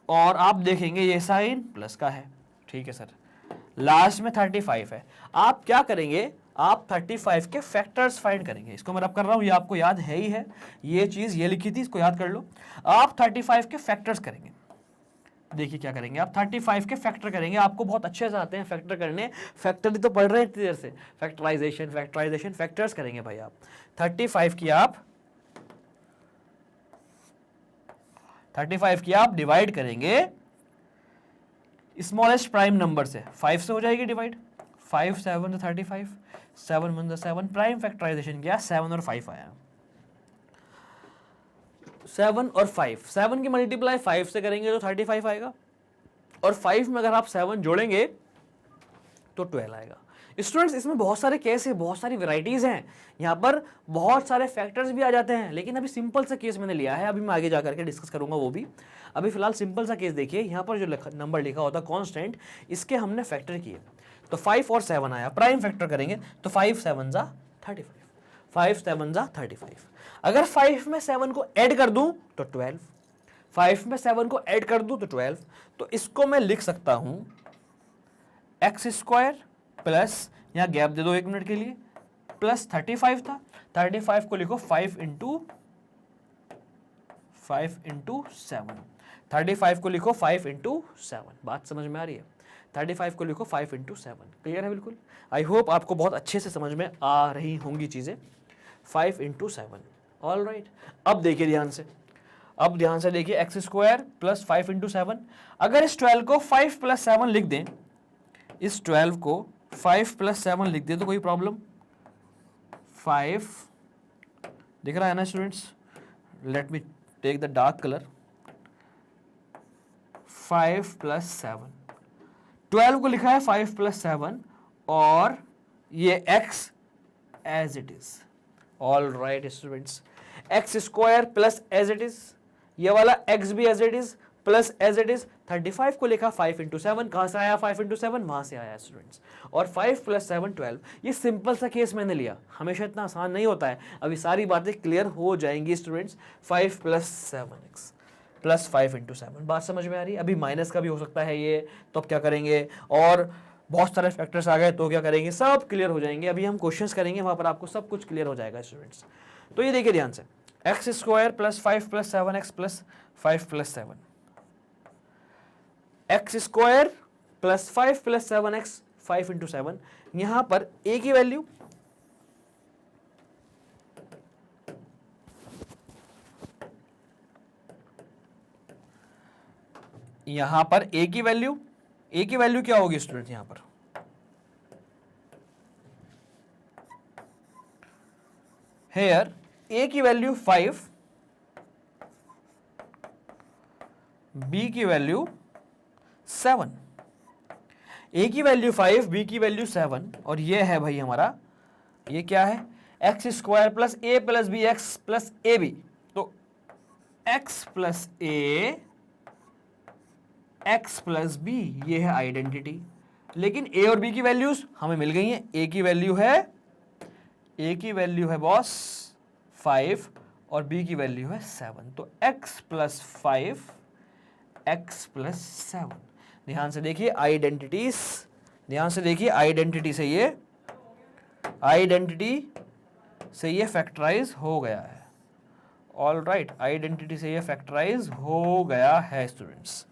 Speaker 1: और आप देखेंगे ये साइन प्लस का है, ठीक है सर, लास्ट में 35 है। आप क्या करेंगे, आप 35 के फैक्टर्स फाइंड करेंगे। इसको मैं रब कर रहा हूं, ये आपको याद है ही है, ये चीज ये लिखी थी, इसको याद कर लो। आप 35 के फैक्टर्स करेंगे। देखिए क्या करेंगे, आप 35 के फैक्टर करेंगे, आपको बहुत अच्छे से आते हैं फैक्टर करने, फैक्टर तो पढ़ रहे हैं इतनी देर से, फैक्टराइजेशन फैक्टराइजेशन फैक्टर्स करेंगे भाई आप। 35 की आप डिवाइड करेंगे स्मॉलेस्ट प्राइम नंबर से, 5 से हो जाएगी डिवाइड, 5 7 35, 7 1 7, प्राइम फैक्टराइजेशन किया, 7 और 5 आया, 7 और 5, 7 की मल्टीप्लाई 5 से करेंगे तो 35 आएगा, और 5 में अगर आप 7 जोड़ेंगे तो 12 आएगा। स्टूडेंट्स इसमें बहुत सारे केस है, बहुत सारी वैरायटीज हैं, यहाँ पर बहुत सारे फैक्टर्स भी आ जाते हैं, लेकिन अभी सिंपल सा केस मैंने लिया है, अभी मैं आगे जाकर के डिस्कस करूंगा वो भी। अभी फिलहाल सिंपल सा केस देखिए, यहाँ पर जो नंबर लिखा होता है कांस्टेंट, इसके हमने फैक्टर किए, तो 5 और 7 आया, प्राइम फैक्टर करेंगे तो 5 7 जा 35, 5 7 जा 35। अगर 5 में 7 को ऐड कर दूं तो 12, 5 में 7 को ऐड कर दूं तो 12, तो इसको मैं लिख सकता हूं एक्स स्क्वायर प्लस, यहां गैप दे दो 1 मिनट के लिए, प्लस 35 था, 35 को लिखो 5 इंटू 7, 35 को लिखो 5 इंटू 7, बात समझ में आ रही है, 35 को लिखो 5 इंटू 7, क्लियर है बिल्कुल। आई होप आपको बहुत अच्छे से समझ में आ रही होंगी चीजें, 5 इंटू 7, ऑल राइट। अब देखिए ध्यान से, अब ध्यान से देखिए, एक्स स्क्वायर प्लस 5 इंटू 7, अगर इस 12 को 5 प्लस 7 लिख दें, इस 12 को 5 प्लस 7 लिख दें तो कोई प्रॉब्लम, 5 दिख रहा है ना students, let me take the dark colour, 5 प्लस 7, 12 को लिखा है 5 प्लस 7 और ये x as it is, all right students, X square plus as it is, ये वाला x भी as it is plus as it is, 35 को लिखा 5 इंटू 7, कहां से आया 5 इंटू 7, वहां से आया स्टूडेंट्स, और 5 प्लस 7 12। ये सिंपल सा केस मैंने लिया, हमेशा इतना आसान नहीं होता है, अभी सारी बातें क्लियर हो जाएंगी students. 5 plus 7x plus 5 into 7, बात समझ में आ रही है। अभी माइनस का भी हो सकता है ये, तो अब क्या करेंगे, और बहुत सारे फैक्टर्स आ गए तो क्या करेंगे, सब क्लियर हो जाएंगे, अभी हम क्वेश्चंस करेंगे वहां पर आपको सब कुछ क्लियर हो जाएगा स्टूडेंट्स। तो ये देखिए ध्यान से, x square plus 5 plus 7x plus 5 प्लस 7, x square plus 5 plus 7x 5 into 7, यहां पर a की वैल्यू a की वैल्यू क्या होगी स्टूडेंट, यहां पर हेयर a की वैल्यू 5, b की वैल्यू 7, a की वैल्यू 5, b की वैल्यू 7, और ये है भाई हमारा, ये क्या है, X square plus a plus B X plus A B, तो x plus a x plus B, ये है आइडेंटिटी। लेकिन a और b की वैल्यूज हमें मिल गई हैं, a की वैल्यू है बॉस 5 और b की वैल्यू है 7, तो x प्लस 5 x प्लस 7। ध्यान से देखिए आइडेंटिटीज, ध्यान से देखिए आइडेंटिटी से ये फैक्टराइज हो गया है, ऑल राइट, आइडेंटिटी से ये फैक्टराइज हो गया है students.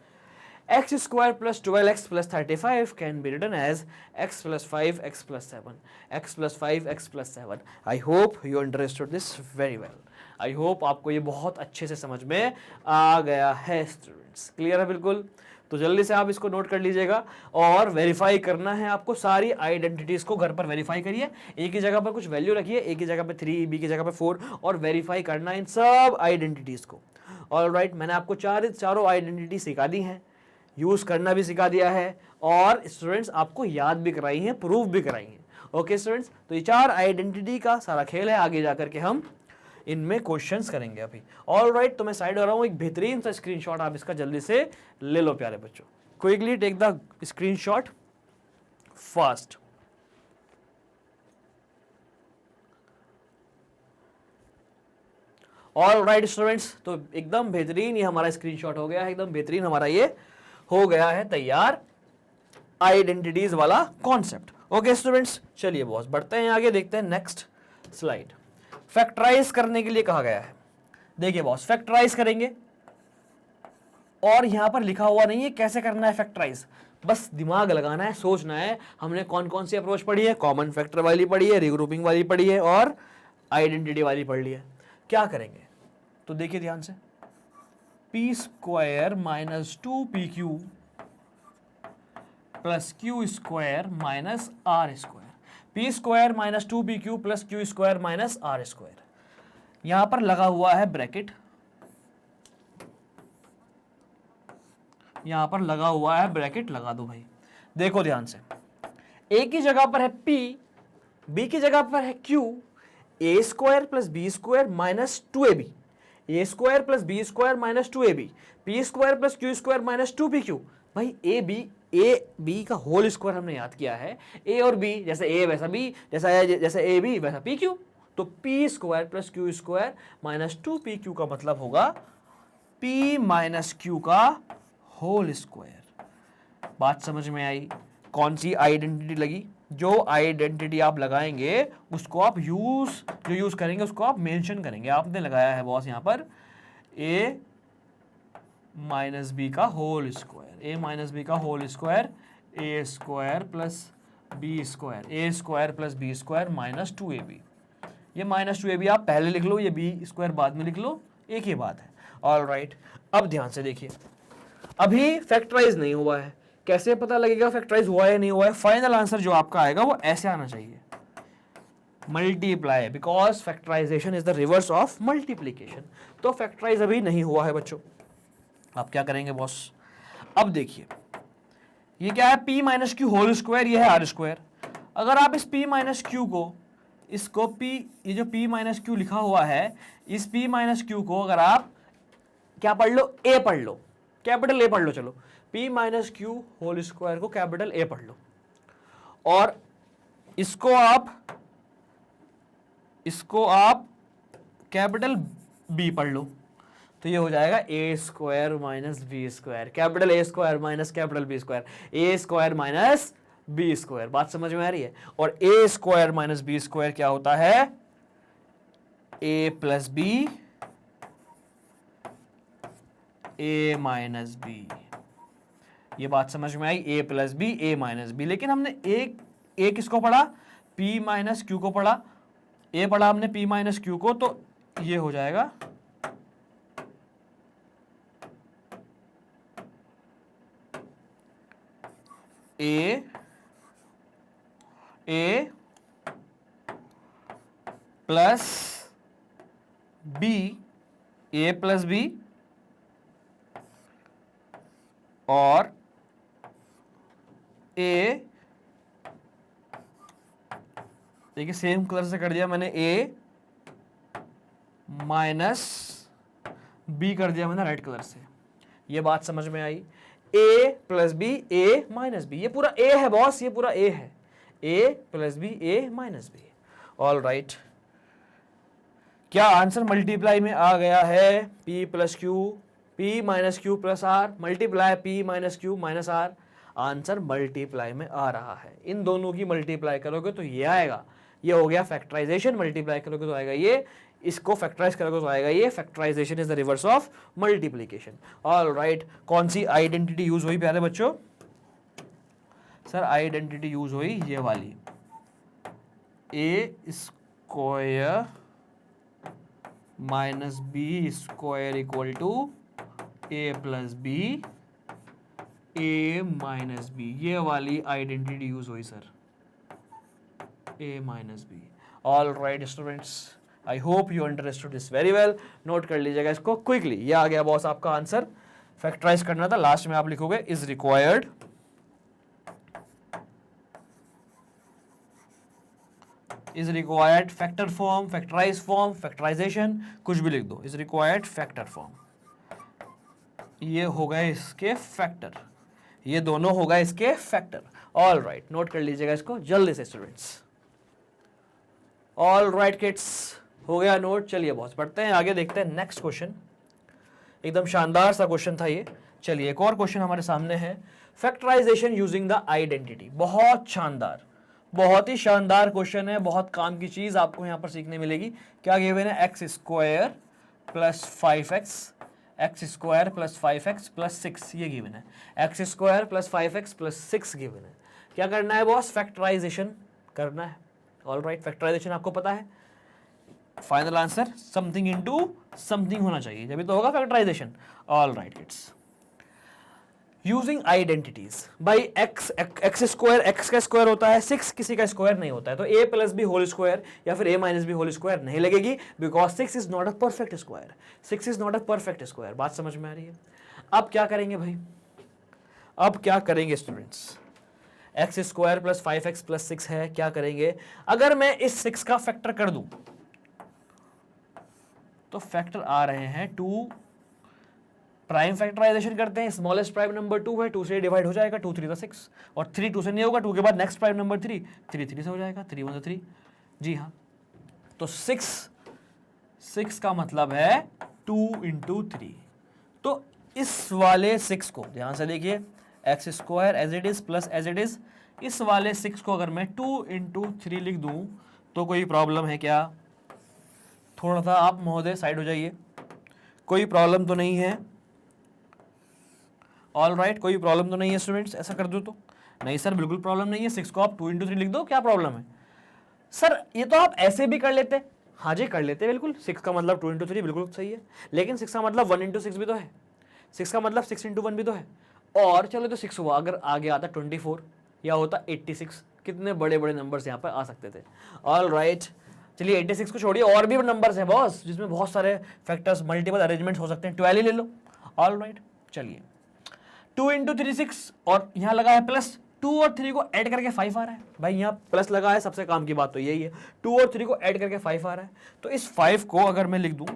Speaker 1: X square plus 12x plus 35 can be written as x plus 5 x plus 7, x plus 5 x plus 7। I hope you understood this very well, I hope आपको ये बहुत अच्छे से समझ में आ गया है स्टूडेंट्स, क्लियर है बिल्कुल। तो जल्दी से आप इसको नोट कर लीजिएगा और वेरीफाई करना है आपको, सारी आइडेंटिटीज को घर पर वेरीफाई करिए, एक ही जगह पर कुछ वैल्यू रखिए, एक ही जगह पे 3, बी की जगह पे 4 और वेरीफाई करना इन सब आइडेंटिटीज को। ऑलराइट, मैंने आपको चारों आइडेंटिटी सिखा दी हैं, यूज करना भी सिखा दिया है और स्टूडेंट्स आपको याद भी कराई हैं, प्रूफ भी कराई हैं। ओके स्टूडेंट्स, तो ये 4 आइडेंटिटी का सारा खेल है, आगे जाकर के हम इनमें क्वेश्चंस करेंगे अभी। ऑलराइट, तो मैं साइड हो रहा हूं, एक बेहतरीन सा स्क्रीनशॉट आप इसका जल्दी से ले लो प्यारे बच्चों। Quickly take the screenshot fast. All right students, तो एकदम बेहतरीन ये हमारा स्क्रीनशॉट हो गया है, एकदम बेहतरीन हमारा ये हो गया है तैयार आइडेंटिटीज वाला कॉन्सेप्ट। ओके स्टूडेंट्स, चलिए बॉस बढ़ते हैं आगे, देखते हैं नेक्स्ट स्लाइड। फैक्टराइज करने के लिए कहा गया है। देखिए बॉस, फैक्टराइज करेंगे और यहां पर लिखा हुआ नहीं है कैसे करना है फैक्टराइज, बस दिमाग लगाना है, सोचना है। हमने कौन कौन सी अप्रोच पढ़ी है, कॉमन फैक्टर वाली पढ़ी है, रिग्रुपिंग वाली पढ़ी है और आइडेंटिटी वाली पढ़ ली है। क्या करेंगे तो देखिए ध्यान से, P square minus 2pq plus Q square minus R square, P square minus 2pq plus Q square minus R square, यहां पर लगा हुआ है ब्रैकेट, यहां पर लगा हुआ है ब्रैकेट, लगा दो भाई। देखो ध्यान से, ए की जगह पर है p, बी की जगह पर है q, a square plus B square minus 2ab, a square plus B square minus 2ab, p square plus Q square minus 2pq। भाई ए बी का होल स्क्वायर हमने याद किया है, ए और बी जैसे ए वैसा बी, जैसे ए बी वैसा पी क्यू, तो P square plus Q square minus 2pq का मतलब होगा p माइनस क्यू का होल स्क्वायर। बात समझ में आई? कौन सी आइडेंटिटी लगी? जो आइडेंटिटी आप लगाएंगे उसको आप यूज करेंगे उसको आप मेंशन करेंगे। आपने लगाया है बॉस यहां पर a माइनस बी का होल स्क्वायर, ए माइनस बी का होल स्क्वायर, ए स्क्वायर प्लस बी स्क्वायर, ए square plus B square minus 2ab। ये माइनस 2ab आप पहले लिख लो, ये बी स्क्वायर बाद में लिख लो, एक ही बात है। ऑलराइट, अब ध्यान से देखिए, अभी फैक्टराइज नहीं हुआ है, कैसे पता लगेगा फैक्टराइज हुआ है नहीं हुआ है? फाइनल आंसर जो आपका आएगा वो ऐसे आना चाहिए, multiply, because factorisation is the reverse of multiplication. तो फैक्टराइज अभी नहीं हुआ है बच्चों। आप क्या करेंगे बॉस? अब देखिए, ये क्या है? p minus Q whole square, ये है आर स्क्वायर। अगर आप इस p माइनस क्यू को, इसको p, ये जो p माइनस क्यू लिखा हुआ है, इस p माइनस क्यू को अगर आप क्या पढ़ लो? a पढ़ लो, कैपिटल a पढ़ लो। चलो, p minus Q whole square को कैपिटल a पढ़ लो और इसको आप कैपिटल b पढ़ लो, तो ये हो जाएगा A square minus B square, capital A square minus capital B square, A square minus B square. बात समझ में आ रही है? और A square minus B square क्या होता है? A plus B, A minus B. ये बात समझ में आई? A plus B, A minus B. लेकिन हमने ए किसको पढ़ा? पी माइनस क्यू को पढ़ा, ए पढ़ा हमने पी माइनस क्यू को, तो ये हो जाएगा ए प्लस बी, ए प्लस बी और ए, देखिए सेम कलर से कर दिया मैंने, ए माइनस बी कर दिया मैंने रेड कलर से। ये बात समझ में आई? a plus B, A minus B, ये पूरा a है बॉस, ये पूरा a है, a plus B, A minus B. All right, क्या आंसर मल्टीप्लाई में आ गया है? p plus Q, p minus Q plus R, multiply p minus Q minus R. Answer multiply में आ रहा है। इन दोनों की मल्टीप्लाई करोगे तो ये आएगा, ये हो गया फैक्टराइजेशन। मल्टीप्लाई करोगे तो आएगा ये, इसको फैक्टराइज करोगे तो आएगा ये। Factorisation is the reverse of multiplication. All right, कौन सी आइडेंटिटी यूज हुई प्यारे बच्चों? सर आइडेंटिटी यूज हुई ये वाली, A square minus B square equal to A plus B a minus B, ये वाली आइडेंटिटी यूज हुई sir, a minus B. All right students, I hope you understood this very well. Note कर लीजिएगा इसको quickly. ये आ गया boss आपका answer. Factorise करना था, लास्ट में आप लिखोगे is required, is required factor form, factorise form, factorisation, कुछ भी लिख दो, इज रिक्वायर्ड फैक्टर फॉर्म। ये हो गए इसके फैक्टर, ये दोनों हो गए इसके फैक्टर। ऑल राइट, नोट कर लीजिएगा इसको जल्दी से स्टूडेंट्स। ऑल राइट किड्स, हो गया नोट। चलिए बॉस बढ़ते हैं आगे, देखते हैं नेक्स्ट क्वेश्चन। एकदम शानदार सा क्वेश्चन था ये। चलिए एक और क्वेश्चन हमारे सामने है, फैक्टराइजेशन यूजिंग द आइडेंटिटी। बहुत शानदार, बहुत ही शानदार क्वेश्चन है, बहुत काम की चीज आपको यहां पर सीखने मिलेगी। क्या गिवन है, X square plus 5x, x square plus 5x plus 6, ये गिवन है। X square plus 5x plus 6 given है। क्या करना है बॉस, फैक्टराइजेशन करना है। ऑल राइट, फैक्टराइजेशन आपको पता है, final answer something into something होना चाहिए, जब तो होगा factorisation. All right kids, using identities by X, X square, X का स्क्वायर होता है 6, किसी का स्क्वायर नहीं होता है, तो a plus B whole square या फिर a minus B whole square नहीं लगेगी, because 6 is not a perfect square, 6 is not a perfect square. बात समझ में आ रही है? अब क्या करेंगे भाई, अब क्या करेंगे students, X square plus 5x plus 6 है, क्या करेंगे, अगर मैं इस 6 का फैक्टर कर दूं तो फैक्टर आ रहे हैं 2, प्राइम फैक्टराइजेशन करते हैं, स्मॉलेस्ट प्राइम नंबर 2 है, 2 से डिवाइड हो जाएगा, 2 3 6, और 3 2 से नहीं होगा, 2 के बाद नेक्स्ट प्राइम नंबर 3, 3 3 से हो जाएगा, 3 1 3। जी हाँ, तो 6 का मतलब है 2 इंटू 3। तो इस वाले 6 को ध्यान से देखिए, X square as it is plus as it is, इस वाले 6 को अगर मैं 2 इंटू 3 लिख दूं तो कोई प्रॉब्लम है क्या? थोड़ा सा आप महोदय साइड हो जाइए, कोई प्रॉब्लम तो नहीं है? ऑल राइट, कोई प्रॉब्लम तो नहीं है स्टूडेंट्स, ऐसा कर दो तो? नहीं सर बिल्कुल प्रॉब्लम नहीं है, 6 को आप 2 इंटू 3 लिख दो, क्या प्रॉब्लम है? सर ये तो आप ऐसे भी कर लेते। हाँ जी कर लेते बिल्कुल, 6 का मतलब 2 इंटू 3 बिल्कुल सही है, लेकिन 6 का मतलब 1 इंटू 6 भी तो है, 6 का मतलब 6 इंटू 1 भी तो है। और चलो तो 6 हुआ, अगर आगे आता 24 या होता 86, कितने बड़े बड़े नंबर्स यहाँ पर आ सकते थे। ऑल राइट, चलिए 86 को छोड़िए, और भी नंबर्स हैं बॉस जिसमें बहुत सारे फैक्टर्स, मल्टीपल अरेंजमेंट्स हो सकते हैं, 12 ही ले लो। ऑल राइट, चलिए 2 इंटू 3 6, और यहाँ लगा है प्लस, 2 और 3 को ऐड करके 5 आ रहा है भाई, यहाँ प्लस लगा है, सबसे काम की बात तो यही है, 2 और 3 को ऐड करके 5 आ रहा है। तो इस 5 को अगर मैं लिख दूं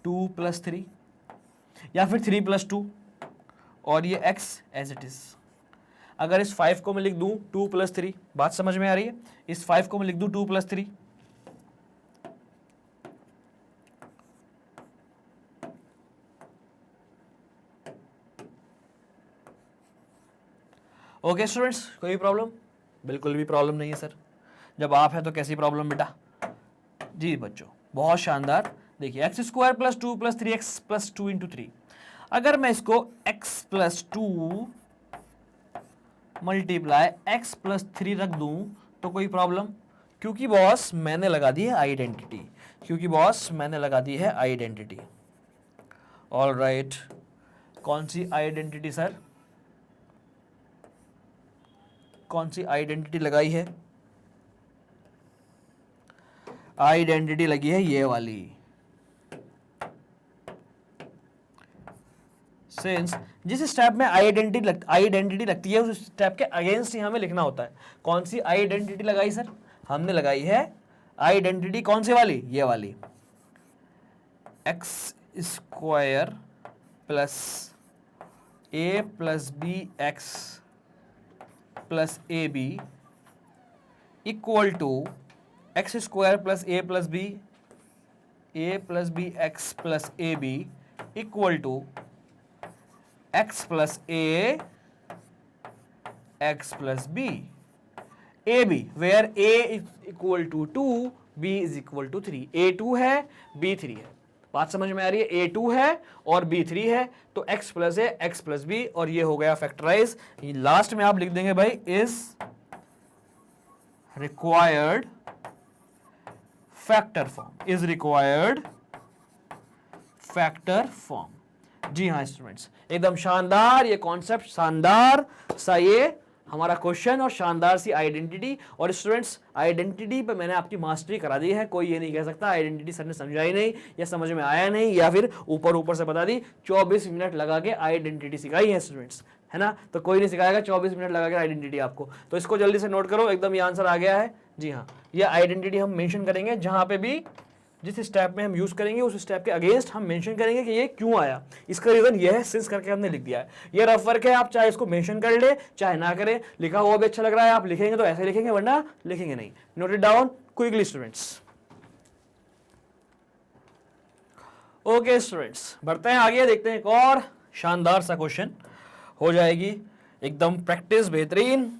Speaker 1: 2 प्लस 3 या फिर 3 प्लस 2, और ये x एज इट इज, अगर इस 5 को मैं लिख दूं 2 प्लस 3, बात समझ में आ रही है, इस 5 को मैं लिख दूं 2 प्लस 3, ओके स्टूडेंट्स, कोई प्रॉब्लम? बिल्कुल भी प्रॉब्लम नहीं है सर, जब आप हैं तो कैसी प्रॉब्लम बेटा? जी बच्चों बहुत शानदार। देखिए X square plus 2 plus 3x plus 2 into 3, अगर मैं इसको x plus 2 multiply x plus 3 रख दूं तो कोई प्रॉब्लम? क्योंकि बॉस मैंने लगा दी है आइडेंटिटी, क्योंकि बॉस मैंने लगा दी है आइडेंटिटी। ऑल राइट, कौन सी आइडेंटिटी सर? कौन सी आइडेंटिटी लगाई है? आइडेंटिटी लगी है ये वाली। सिंस जिस स्टेप में आइडेंटिटी लगती है उस स्टेप के अगेंस्ट ही हमें लिखना होता है। कौन सी आइडेंटिटी लगाई सर? हमने लगाई है आइडेंटिटी कौन सी वाली? ये वाली, X square plus A plus B X plus A B equal to X square plus A plus B X plus A B equal to X plus A x plus B A B, where A is equal to 2, B is equal to 3। A 2 है, B 3 है, बात समझ में आ रही है? ए 2 है और बी 3 है, तो एक्स प्लस ए एक्स प्लस बी, और ये हो गया फैक्टराइज। लास्ट में आप लिख देंगे भाई is required factor form, is required factor form. जी हाँ स्टूडेंट्स, एकदम शानदार ये कॉन्सेप्ट, शानदार सा ये हमारा क्वेश्चन और शानदार सी आइडेंटिटी। और स्टूडेंट्स आइडेंटिटी पे मैंने आपकी मास्टरी करा दी है, कोई ये नहीं कह सकता आइडेंटिटी सर ने समझाई नहीं या समझ में आया नहीं या फिर ऊपर ऊपर से बता दी। 24 मिनट लगा के आइडेंटिटी सिखाई है स्टूडेंट्स, है ना, तो कोई नहीं सिखाएगा 24 मिनट लगा के आइडेंटिटी आपको। तो इसको जल्दी से नोट करो, एकदम ये आंसर आ गया है। जी हाँ, ये आइडेंटिटी हम मेंशन करेंगे जहां पे भी जिस स्टेप में हम यूज करेंगे उस स्टेप के अगेंस्ट हम मेंशन करेंगे कि ये क्यों आया, इसका रीजन ये है, सिंस करके हमने लिख दिया है। ये रफ वर्क है, आप चाहे इसको मेंशन कर ले चाहे ना करें, लिखा हुआ भी अच्छा लग रहा है, आप लिखेंगे तो ऐसे लिखेंगे वरना लिखेंगे नहीं। Note it down quickly students. Okay students, बढ़ते हैं आगे, देखते हैं एक और शानदार सा क्वेश्चन हो जाएगी एकदम प्रैक्टिस बेहतरीन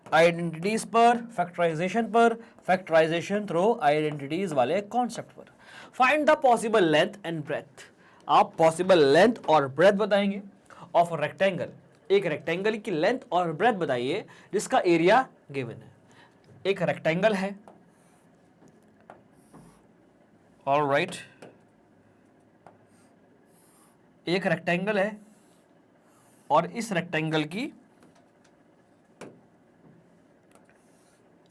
Speaker 1: आइडेंटिटीज पर, फैक्टराइजेशन पर, फैक्टराइजेशन थ्रू आइडेंटिटीज वाले कॉन्सेप्ट पर। Find the possible length and breadth. आप पॉसिबल लेंथ और ब्रेथ बताएंगे ऑफ रेक्टेंगल, एक रेक्टेंगल की लेंथ और ब्रेथ बताइए जिसका एरिया गिवन है। एक रेक्टेंगल है, ऑलराइट, एक रेक्टेंगल है और इस रेक्टेंगल की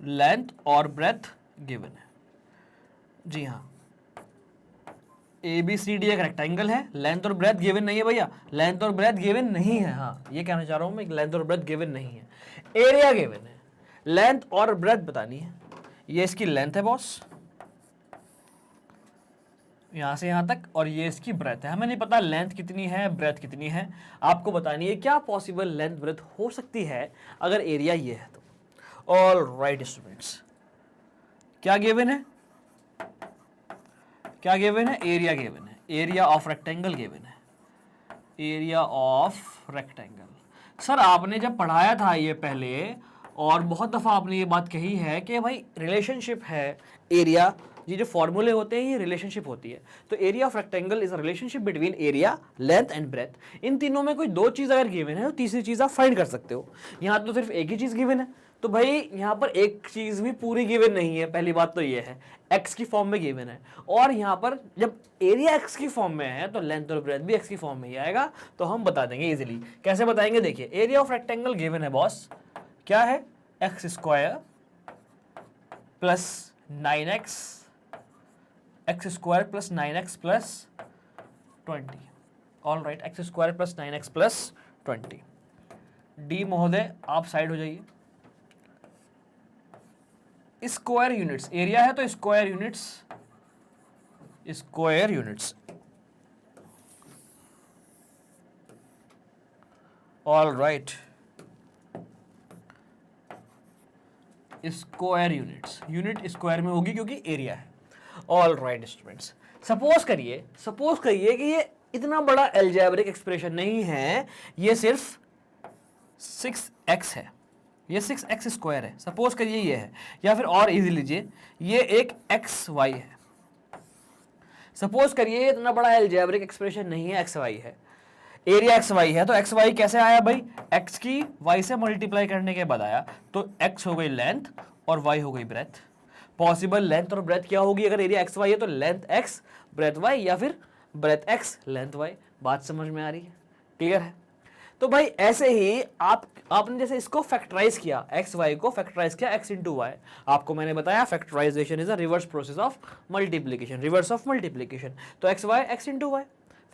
Speaker 1: लेंथ और ब्रेथ गिवन है। जी हाँ, ABCD एक रेक्टेंगल है, लेंथ और ब्रेथ गिवन नहीं है भैया, लेंथ और ब्रेथ गिवन नहीं है। हाँ, ये कहना चाह रहा हूं मैं, लेंथ और ब्रेथ गिवन नहीं है, एरिया गिवन है। लेंथ और ब्रेथ बतानी है। ये इसकी लेंथ है बॉस, यहां से यहां तक, और ये इसकी ब्रेथ है। हमें नहीं पता लेंथ कितनी है, ब्रेथ कितनी है, आपको बतानी है क्या पॉसिबल लेंथ ब्रेथ हो सकती है अगर एरिया ये है तो। ऑल राइट स्टूडेंट्स, क्या गिवन है, क्या गिवन है, एरिया गिवन है, एरिया ऑफ रेक्टेंगल गिवन है, एरिया ऑफ रेक्टेंगल। सर आपने जब पढ़ाया था ये पहले और बहुत दफा आपने ये बात कही है कि भाई रिलेशनशिप है एरिया, ये जो फॉर्मूले होते हैं ये रिलेशनशिप होती है। तो area of rectangle is a relationship between area, length and breadth. इन तीनों में कोई दो चीज अगर गिवन है तो तीसरी चीज आप फाइंड कर सकते हो। यहाँ तो सिर्फ एक ही चीज गिवन है, तो भाई यहाँ पर एक चीज भी पूरी गिवन नहीं है। पहली बात तो ये है एक्स की फॉर्म में गिवन है, और यहाँ पर जब एरिया एक्स की फॉर्म में है तो लेंथ और ब्रेथ भी एक्स की फॉर्म में ही आएगा। तो हम बता देंगे इजीली। कैसे बताएंगे, देखिए एरिया ऑफ रेक्टेंगल गिवन है बॉस, क्या है, X square plus 9x, x square plus 9x plus 20। All right, x square plus 9x plus 20। D महोदय आप साइड हो जाइए। स्क्वायर यूनिट्स, एरिया है तो square units, square units. All right, square units, unit square में होगी क्योंकि area है। ऑल राइट स्टूडेंट्स, सपोज करिए कि ये इतना बड़ा एल्जेब्रिक एक्सप्रेशन नहीं है, ये सिर्फ 6x है, ये 6x स्क्वायर है, सपोज करिए ये है, या फिर और इजी लीजिए ये एक xy है। सपोज करिए इतना बड़ा एल्जेब्रिक एक्सप्रेशन नहीं है, xy है, एरिया xy है। तो xy कैसे आया भाई, x की y से मल्टीप्लाई करने के बाद आया, तो x हो गई लेंथ और y हो गई ब्रेथ। पॉसिबल लेंथ और ब्रेथ क्या होगी अगर एरिया xy है, तो लेंथ x ब्रेथ y, या फिर ब्रेथ x लेंथ y। बात समझ में आ रही है, क्लियर है। तो भाई ऐसे ही आपने जैसे इसको फैक्टराइज किया, एक्स वाई को फैक्टराइज किया x इंटू वाई। आपको मैंने बताया factorisation is a reverse process of multiplication, reverse of multiplication. तो X Y X into Y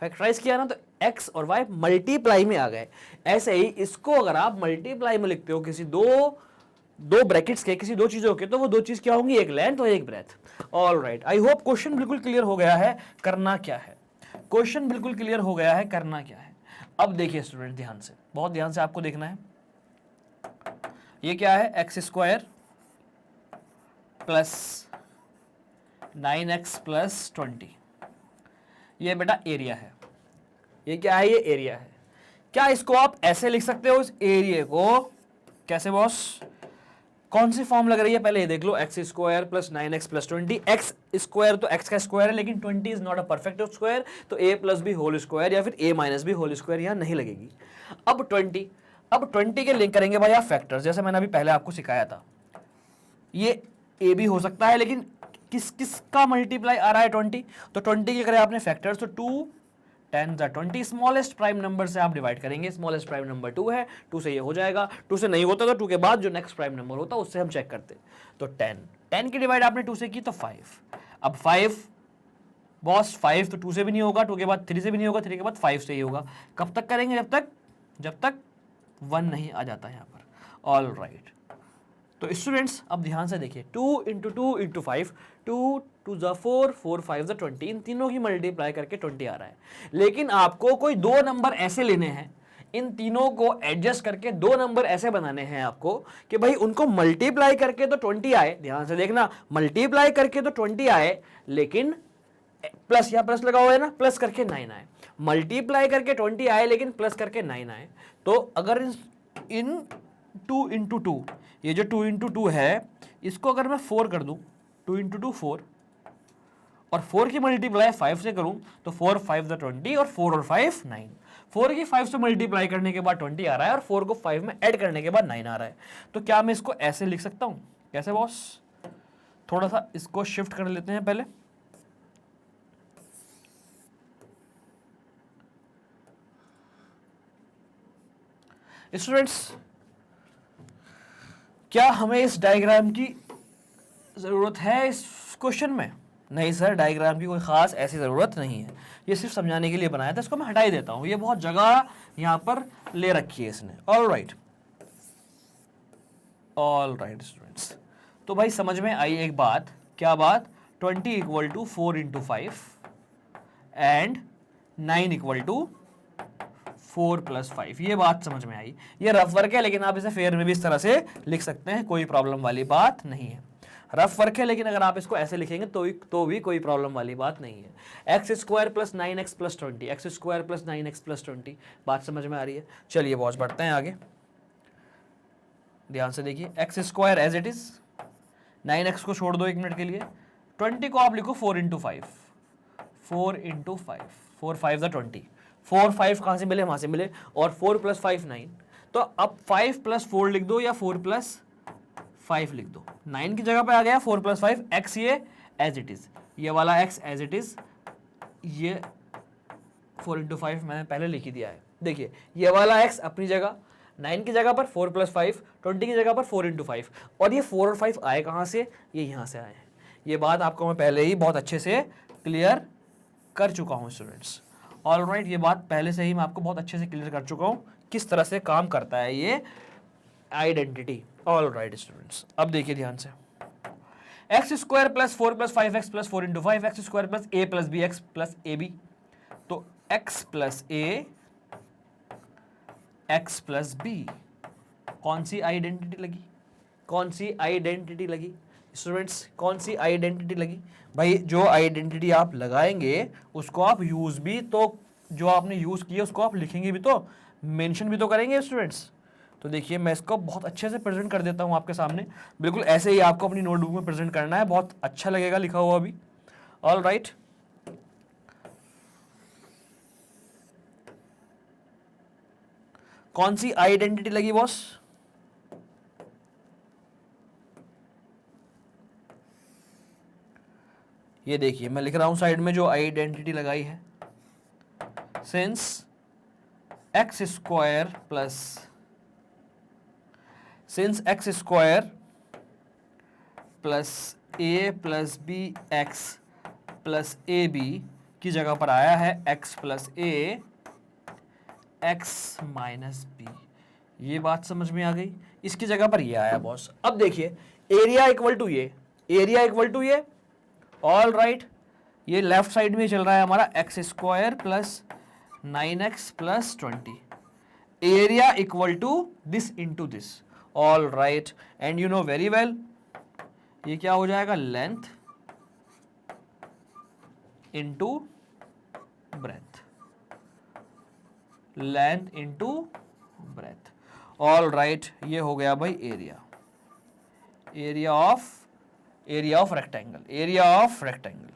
Speaker 1: factorise किया ना, तो x और y मल्टीप्लाई में आ गए। ऐसे ही इसको अगर आप मल्टीप्लाई में लिखते हो किसी दो ब्रैकेट्स के, किसी दो चीजों के, तो वो दो चीज क्या होंगी, एक लेंथ और एक breadth. All right, I hope question बिल्कुल क्लियर हो गया है करना क्या है, क्वेश्चन बिल्कुल क्लियर हो गया है करना क्या है। अब देखिए स्टूडेंट ध्यान से, बहुत ध्यान से आपको देखना है। ये क्या है, X square plus 9x plus 20, ये बेटा एरिया है। ये क्या है, ये एरिया है। क्या इसको आप ऐसे लिख सकते हो, इस एरिया को कैसे बॉस, कौन सी फॉर्म लग रही है पहले ये देख लो, X square plus 9x plus 20। X square तो एक्स का स्क्वायर है, लेकिन 20 is not a perfect square, तो a plus B whole square या फिर a minus B whole square यहाँ नहीं लगेगी। अब 20 के लिंक करेंगे भाई आप फैक्टर्स, जैसे मैंने अभी पहले आपको सिखाया था। ये a भी हो सकता है, लेकिन किसका मल्टीप्लाई आ रहा है 20, तो 20 के करें आपने फैक्टर्स, तो 2 10 × 20 स्मॉलेस्ट प्राइम नंबर से आप डिवाइड करेंगे, स्मॉलेस्ट प्राइम नंबर 2 है, 2 से ये हो जाएगा, 2 से नहीं होता तो 2 के बाद जो नेक्स्ट प्राइम नंबर होता उससे हम चेक करते। तो 10 की डिवाइड आपने 2 से की तो 5। अब 5 बॉस 5 तो 2 से भी नहीं होगा, 2 के बाद 3 से भी नहीं होगा, 3 के बाद 5 से ही होगा। कब तक करेंगे? जब तक 1 नहीं आ जाता यहाँ पर। ऑल राइट, तो स्टूडेंट्स अब ध्यान से देखिए, 2 × 2 × 5, 2 2 ज़ा 4, 4 5 ज़ा 20, इन तीनों की मल्टीप्लाई करके 20 आ रहा है। लेकिन आपको कोई दो नंबर ऐसे लेने हैं, इन तीनों को एडजस्ट करके दो नंबर ऐसे बनाने हैं आपको कि भाई उनको मल्टीप्लाई करके तो 20 आए। ध्यान से देखना, मल्टीप्लाई करके तो 20 आए, लेकिन प्लस, या प्लस लगा हुआ है ना, प्लस करके 9 आए। मल्टीप्लाई करके 20 आए लेकिन प्लस करके 9 आए। तो अगर इन 2 × 2, ये जो 2 × 2 है, इसको अगर मैं 4 कर दूं, 2 × 2 4, और 4 की मल्टीप्लाई 5 से करूं तो 4 5 ज़ा 20, और 4 और 5 9। 4 की 5 से मल्टीप्लाई करने के बाद 20 आ रहा है, और 4 को 5 में ऐड करने के बाद 9 आ रहा है। तो क्या मैं इसको ऐसे लिख सकता हूं? कैसे बॉस? थोड़ा सा इसको शिफ्ट कर लेते हैं पहले। स्टूडेंट्स, क्या हमें इस डायग्राम की जरूरत है इस क्वेश्चन में? नहीं सर, डायग्राम की कोई खास ऐसी जरूरत नहीं है, ये सिर्फ समझाने के लिए बनाया था, इसको मैं हटा ही देता हूं, ये बहुत जगह यहां पर ले रखी है इसने। ऑल राइट स्टूडेंट्स, तो भाई समझ में आई एक बात। क्या बात? 20 = 4 × 5 एंड 9 = 4 + 5, ये बात समझ में आई। ये रफ वर्क है, लेकिन आप इसे फेयर में भी इस तरह से लिख सकते हैं, कोई प्रॉब्लम वाली बात नहीं है। रफ वर्क है, लेकिन अगर आप इसको ऐसे लिखेंगे तो भी कोई प्रॉब्लम वाली बात नहीं है। x² + 9x + 20, x² + 9x + 20, बात समझ में आ रही है? चलिए बॉस बढ़ते हैं आगे, ध्यान से देखिए। x² as it is, 9x को छोड़ दो 1 मिनट के लिए, 20 को आप लिखो 4 × 5, 4 × 5, 4 5 ज़ा 20, 4 5 कहाँ से मिले? वहाँ से मिले, और 4 + 5 9, तो अब 5 + 4 लिख दो या 4 + 5 लिख दो। 9 की जगह पे आ गया 4 + 5, x ये एज इट इज, ये वाला x एज इट इज, ये 4 × 5 मैंने पहले लिख ही दिया है। देखिए ये वाला x अपनी जगह, 9 की जगह पर 4 + 5, 20 की जगह पर 4 × 5, और ये 4 और 5 आए कहाँ से? ये यहाँ से आए हैं। ये बात आपको मैं पहले ही बहुत अच्छे से क्लियर कर चुका हूँ स्टूडेंट्स। ऑल राइट, ये बात पहले से ही मैं आपको बहुत अच्छे से क्लियर कर चुका हूँ किस तरह से काम करता है ये आइडेंटिटी। ऑल राइट स्टूडेंट्स, अब देखिए ध्यान से, x² + 4 + 5x + 4 × 5, x² + a + bx + ab, तो x + a x + b, कौन सी आइडेंटिटी लगी? कौन सी आइडेंटिटी लगी स्टूडेंट्स? कौन सी आइडेंटिटी लगी? भाई जो आइडेंटिटी आप लगाएंगे उसको आप यूज भी तो, जो आपने यूज किया उसको आप लिखेंगे भी तो, मेंशन भी तो करेंगे स्टूडेंट्स। तो देखिए मैं इसको बहुत अच्छे से प्रेजेंट कर देता हूं आपके सामने, बिल्कुल ऐसे ही आपको अपनी नोटबुक में प्रेजेंट करना है, बहुत अच्छा लगेगा लिखा हुआ भी। ऑल राइट, कौन सी आइडेंटिटी लगी बॉस? ये देखिए मैं लिख रहा हूं साइड में जो आइडेंटिटी लगाई है, since x² + a + bx + ab की जगह पर आया है x + a x - b, ये बात समझ में आ गई। इसकी जगह पर ये आया बॉस। अब देखिए एरिया इक्वल टू ये, एरिया इक्वल टू ये। ऑल राइट, ये लेफ्ट साइड में चल रहा है हमारा x² + 9x + 20, area equal to this into this. All right, and you know very well ये क्या हो जाएगा? Length into breadth, length into breadth. All right, ये हो गया भाई area, area of rectangle, area of rectangle,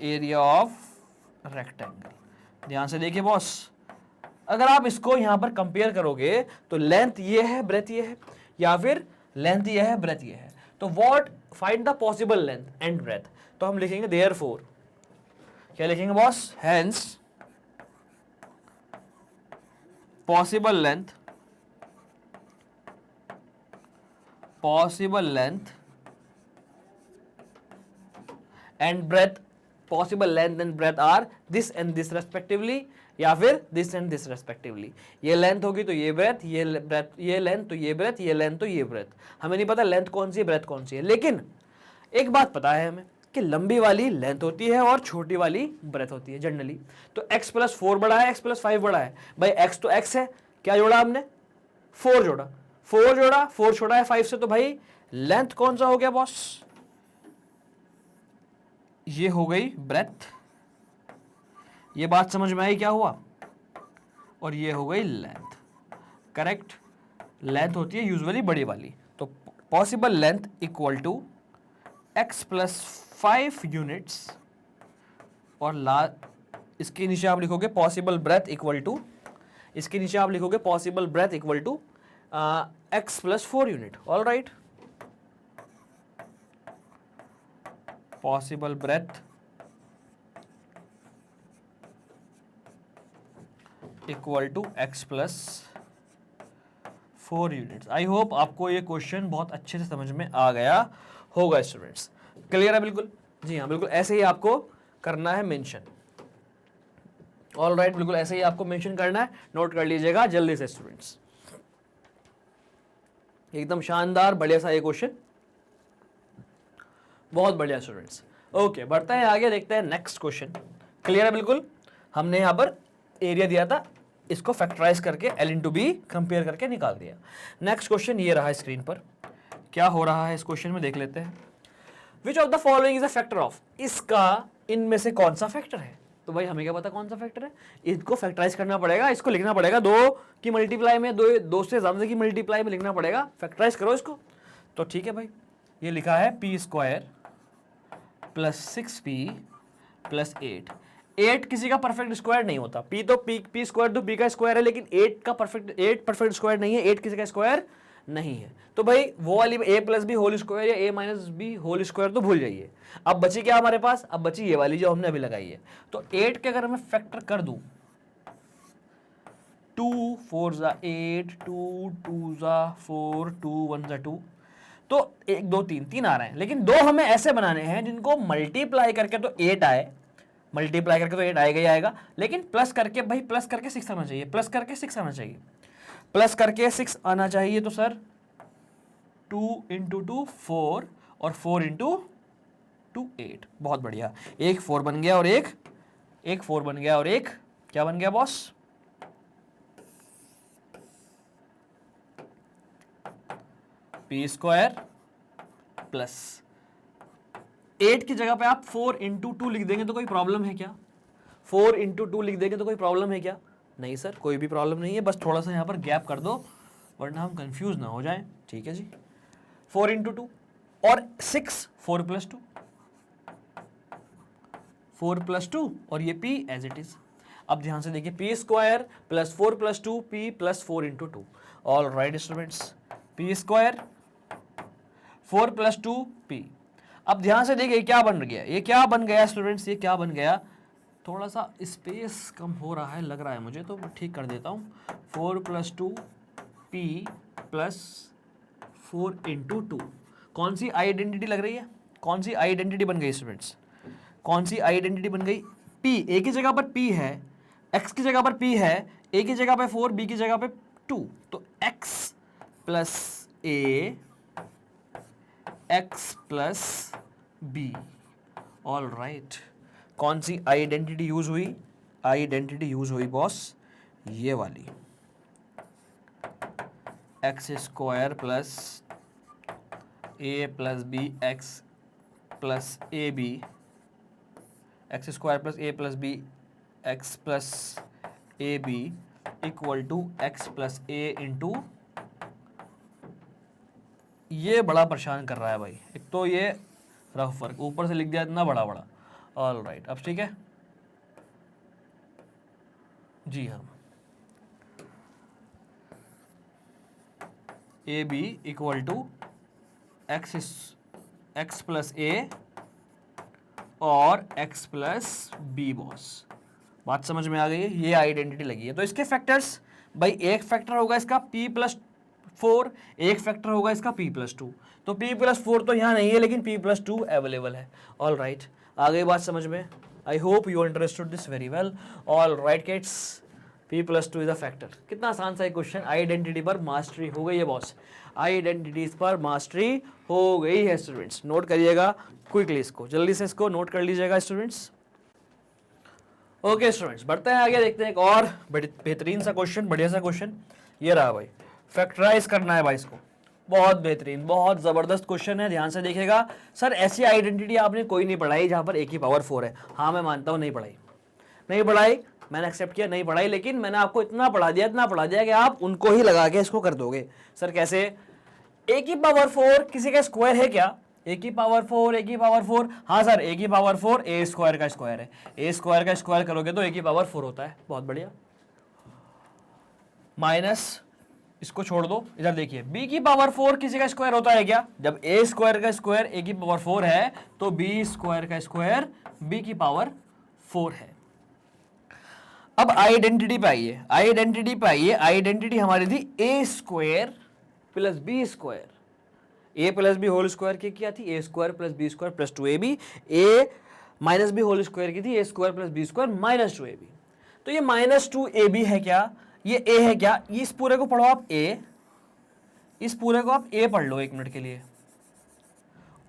Speaker 1: area of rectangle. ध्यान से देखिए बॉस, अगर आप इसको यहां पर कंपेयर करोगे तो लेंथ ये है, ब्रेथ ये है, या फिर लेंथ ये है, ब्रेथ ये है, तो what find the possible length and breadth. तो तो हम लिखेंगे देयरफॉर, क्या लिखेंगे boss, hence possible length and breadth, possible length and breadth are this and this respectively, या फिर दिस एंड दिस रेस्पेक्टिवली। ये लेंथ होगी तो ये ब्रेथ, ये ब्रेथ, ये लेंथ तो ये ब्रेथ, ये लेंथ तो ये ब्रेथ। हमें नहीं पता लेंथ कौन सी है ब्रेथ कौन सी है, लेकिन एक बात पता है हमें कि लंबी वाली लेंथ होती है और छोटी वाली ब्रेथ होती है जनरली। तो x+4 बड़ा है, x+5 बड़ा है। भाई x तो x है, क्या जोड़ा हमने, 4 जोड़ा, 4 छोड़ा है 5 से, तो भाई लेंथ कौन सा हो गया बॉस, ये हो गई ब्रेथ। ये बात समझ में आई क्या हुआ, और ये हो गई लेंथ, करेक्ट। लेंथ होती है यूजुअली बड़ी वाली, तो possible length equal to x+5 units, और इसके नीचे आप लिखोगे पॉसिबल ब्रेथ इक्वल टू, इसके नीचे आप लिखोगे possible breadth equal to x+4 unit. All right, possible breadth equal to x+4 units. I hope आपको ये क्वेश्चन बहुत अच्छे से समझ में आ गया होगा स्टूडेंट्स। क्लियर है बिल्कुल, जी हाँ बिल्कुल ऐसे ही आपको करना है मेंशन। ऑल राइट, बिल्कुल ऐसे ही आपको मेंशन करना है, नोट कर लीजिएगा जल्दी से स्टूडेंट्स। एकदम शानदार बढ़िया सा ये क्वेश्चन, बहुत बढ़िया स्टूडेंट्स। ओके, बढ़ते हैं आगे, देखते हैं नेक्स्ट क्वेश्चन। क्लियर है बिल्कुल, हमने यहां पर एरिया दिया था, इसको फैक्टराइज करके L/B कंपेयर करके निकाल दिया। नेक्स्ट क्वेश्चन ये रहा स्क्रीन पर, क्या हो रहा है इस क्वेश्चन में देख लेते हैं। Which of the following is a factor of, इसका इनमें से कौन सा फैक्टर है। तो भाई हमें क्या पता कौन सा फैक्टर है, इसको फैक्टराइज करना पड़ेगा, इसको लिखना पड़ेगा, दो की मल्टीप्लाई में, दो से ज्यादा की मल्टीप्लाई में लिखना पड़ेगा, फैक्टराइज करो इसको। तो ठीक है भाई, ये लिखा है p² + 6p + 8। 8 किसी का परफेक्ट स्क्वायर नहीं होता, p तो p स्क्वायर तो p का स्क्वायर है, लेकिन 8 परफेक्ट स्क्वायर नहीं है, 8 किसी का स्क्वायर नहीं है। तो भाई वो वाली a+b होल स्क्वायर या a-b होल स्क्वायर तो भूल जाइए। अब बची क्या हमारे पास, अब बची ये वाली जो हमने अभी लगाई है। तो 8 के अगर मैं फैक्टर कर दूं, 2 4 ज़ा 8, 2 2 ज़ा 4, 2 1 ज़ा 2, तो 1 2 3 आ रहे हैं, लेकिन दो हमें ऐसे बनाने हैं जिनको मल्टीप्लाई करके तो 8 आए, मल्टीप्लाई करके तो 8 आएगा ही आएगा, लेकिन प्लस करके भाई प्लस करके 6 आना चाहिए, प्लस करके 6 आना चाहिए, प्लस करके 6 आना चाहिए। तो सर 2 × 2 4 और 4 × 2 8, बहुत बढ़िया। एक 4 बन गया और एक 4 बन गया और एक क्या बन गया बॉस, p² प्लस 8 की जगह पे आप 4 × 2 लिख देंगे तो कोई प्रॉब्लम है क्या, 4 × 2 लिख देंगे तो कोई प्रॉब्लम है क्या, नहीं सर कोई भी प्रॉब्लम नहीं है, बस थोड़ा सा यहाँ पर गैप कर दो वरना हम कंफ्यूज ना हो जाएं। ठीक है जी, 4 × 2 और 6 4 + 2, 4 + 2 और ये p एज इट इज। अब ध्यान से देखिए, p² + 4 + 2 p + 4 × 2। All right students, p² 4 + 2 p। अब ध्यान से देखिए क्या बन गया, ये क्या बन गया स्टूडेंट्स, ये क्या बन गया, थोड़ा सा स्पेस कम हो रहा है लग रहा है मुझे, तो मैं ठीक कर देता हूँ। 4 + 2 p + 4 × 2, कौन सी आइडेंटिटी लग रही है, कौन सी आइडेंटिटी बन गई स्टूडेंट्स, कौन सी आइडेंटिटी बन गई, p a की जगह पर p है, x की जगह पर p है, a की जगह पर 4, b की जगह पर 2, तो x + a x + b। All right, कौन सी आइडेंटिटी यूज हुई, आइडेंटिटी यूज हुई बॉस ये वाली, x² + a + b x + ab, x² + a + b x + ab = x + a × ये बड़ा परेशान कर रहा है भाई, एक तो ये रफ वर्क ऊपर से लिख दिया इतना बड़ा बड़ा। ऑल राइट, अब ठीक है जी हाँ, A B equal to x + a और x प्लस बी बॉस। बात समझ में आ गई है, ये आइडेंटिटी लगी है। तो इसके फैक्टर्स, भाई एक फैक्टर होगा इसका p+4, एक फैक्टर होगा इसका p+2। तो p+4 तो यहाँ नहीं है लेकिन p+2 अवेलेबल है। ऑल राइट, आ गई बात समझ में। आई hope you understood this very well. All right kids, p+2 is a factor. कितना आसान सा क्वेश्चन। आइडेंटिटी पर मास्टरी हो गई है बॉस, आइडेंटिटीज पर मास्टरी हो गई है स्टूडेंट्स। नोट करिएगा क्विकली, इसको जल्दी से इसको नोट कर लीजिएगा स्टूडेंट्स। ओके स्टूडेंट्स, बढ़ते हैं आगे, देखते हैं एक और बेहतरीन सा क्वेश्चन, बढ़िया सा क्वेश्चन। ये रहा भाई, फैक्टराइज करना है भाई इसको। बहुत बेहतरीन, बहुत जबरदस्त क्वेश्चन है, ध्यान से देखिएगा। सर ऐसी आइडेंटिटी आपने कोई नहीं पढ़ाई जहां पर a की पावर 4 है। हाँ मैं मानता हूं नहीं पढ़ाई, मैंने एक्सेप्ट किया नहीं पढ़ाई, लेकिन मैंने आपको इतना पढ़ा दिया कि आप उनको ही लगा के इसको कर दोगे। सर कैसे? a की पावर 4 किसी का स्क्वायर है क्या? a की पावर 4, हाँ सर a की पावर 4 a स्क्वायर का स्क्वायर है। a स्क्वायर का स्क्वायर करोगे तो a की पावर 4 होता है। बहुत बढ़िया। माइनस इसको छोड़ दो, इधर देखिए b की पावर 4 किसी का स्क्वायर होता है क्या? जब a स्क्वायर का स्क्वायर a की पावर 4 है तो b स्क्वायर का स्क्वायर b की पावर 4 है। अब आइडेंटिटी पे आइए। आइडेंटिटी हमारी थी a square plus b square, a plus B whole square की क्या थी? a square plus B square plus 2ab। a minus B whole square की थी a square plus B square minus 2ab। तो ये माइनस 2ab है क्या? ये a है क्या? इस पूरे को पढ़ो आप a, इस पूरे को आप a पढ़ लो 1 मिनट के लिए,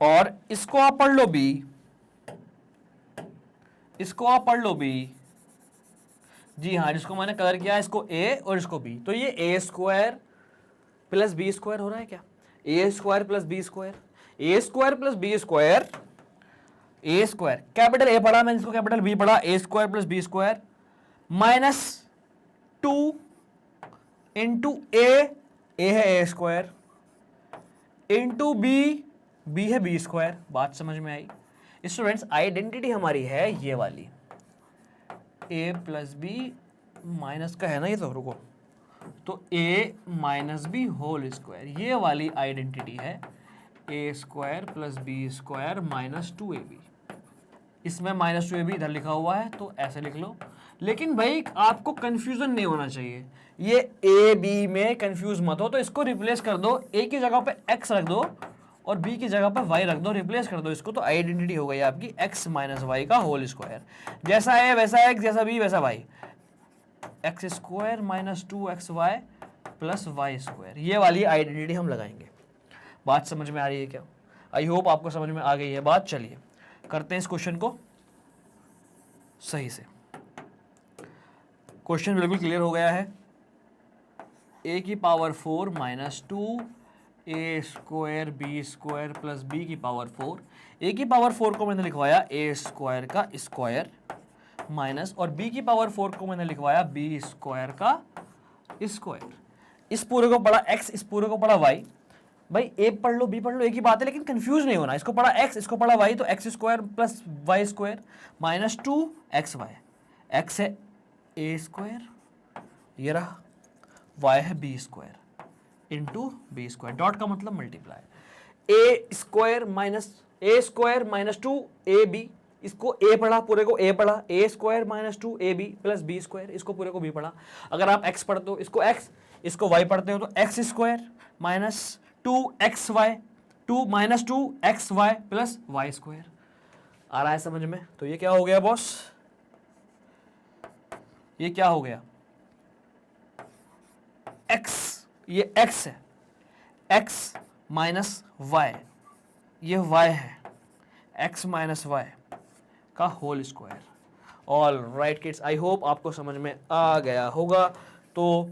Speaker 1: और इसको आप पढ़ लो b, इसको आप पढ़ लो b। जी हाँ, जिसको मैंने कलर किया इसको a और इसको b। तो ये a square plus B square हो रहा है क्या? A square plus B square, A square plus B square, A square capital A पढ़ा मैंने, इसको कैपिटल बी पढ़ा, A square plus B square minus 2 into A है ए स्क्वायर, इंटू बी है बी स्क्वायर। बात समझ में आई स्टूडेंट्स? आइडेंटिटी हमारी है ये वाली, ए प्लस बी माइनस का है ना ये, तो रुको, तो a minus B whole square, ये वाली आइडेंटिटी है A square plus B square minus 2ab। इसमें माइनस 2ab इधर लिखा हुआ है तो ऐसे लिख लो, लेकिन भाई आपको कंफ्यूजन नहीं होना चाहिए। ये a b में कंफ्यूज मत हो, तो इसको रिप्लेस कर दो, a की जगह पे x रख दो और b की जगह पर y रख दो, रिप्लेस कर दो इसको, तो आइडेंटिटी हो गई आपकी x माइनस वाई का होल स्क्वायर। जैसा है वैसा x, जैसा b वैसा y, X square minus 2xy plus Y square, ये वाली आइडेंटिटी हम लगाएंगे। बात समझ में आ रही है क्या? आई होप आपको समझ में आ गई है बात। चलिए करते हैं इस क्वेश्चन को सही से। क्वेश्चन बिल्कुल क्लियर हो गया है। a की पावर 4 माइनस 2 a square B square plus B की पावर 4, a की पावर 4 को मैंने लिखवाया a स्क्वायर का स्क्वायर माइनस, और b की पावर 4 को मैंने लिखवाया b स्क्वायर का स्क्वायर। इस पूरे को पढ़ा x, इस पूरे को पढ़ा y। भाई a पढ़ लो b पढ़ लो, एक ही बात है, लेकिन कंफ्यूज नहीं होना। इसको पढ़ा x, इसको पढ़ा y, तो x square plus Y square minus 2xy। x है a स्क्वायर, ये रहा, y है b स्क्वायर इंटू बी स्क्वायर, डॉट का मतलब multiply. a square minus 2ab, इसको a पढ़ा, पूरे को a पढ़ा, a square minus 2ab plus B square, इसको पूरे को b पढ़ा। अगर आप x पढ़ते हो इसको x, इसको y पढ़ते हो तो x square minus 2xy, 2 minus 2xy plus Y square. आ रहा है समझ में? तो ये क्या हो गया बॉस? ये क्या हो गया? x, ये x है, x माइनस y, ये y है, x माइनस y का whole square. All right kids, I hope आपको समझ में आ गया होगा। तो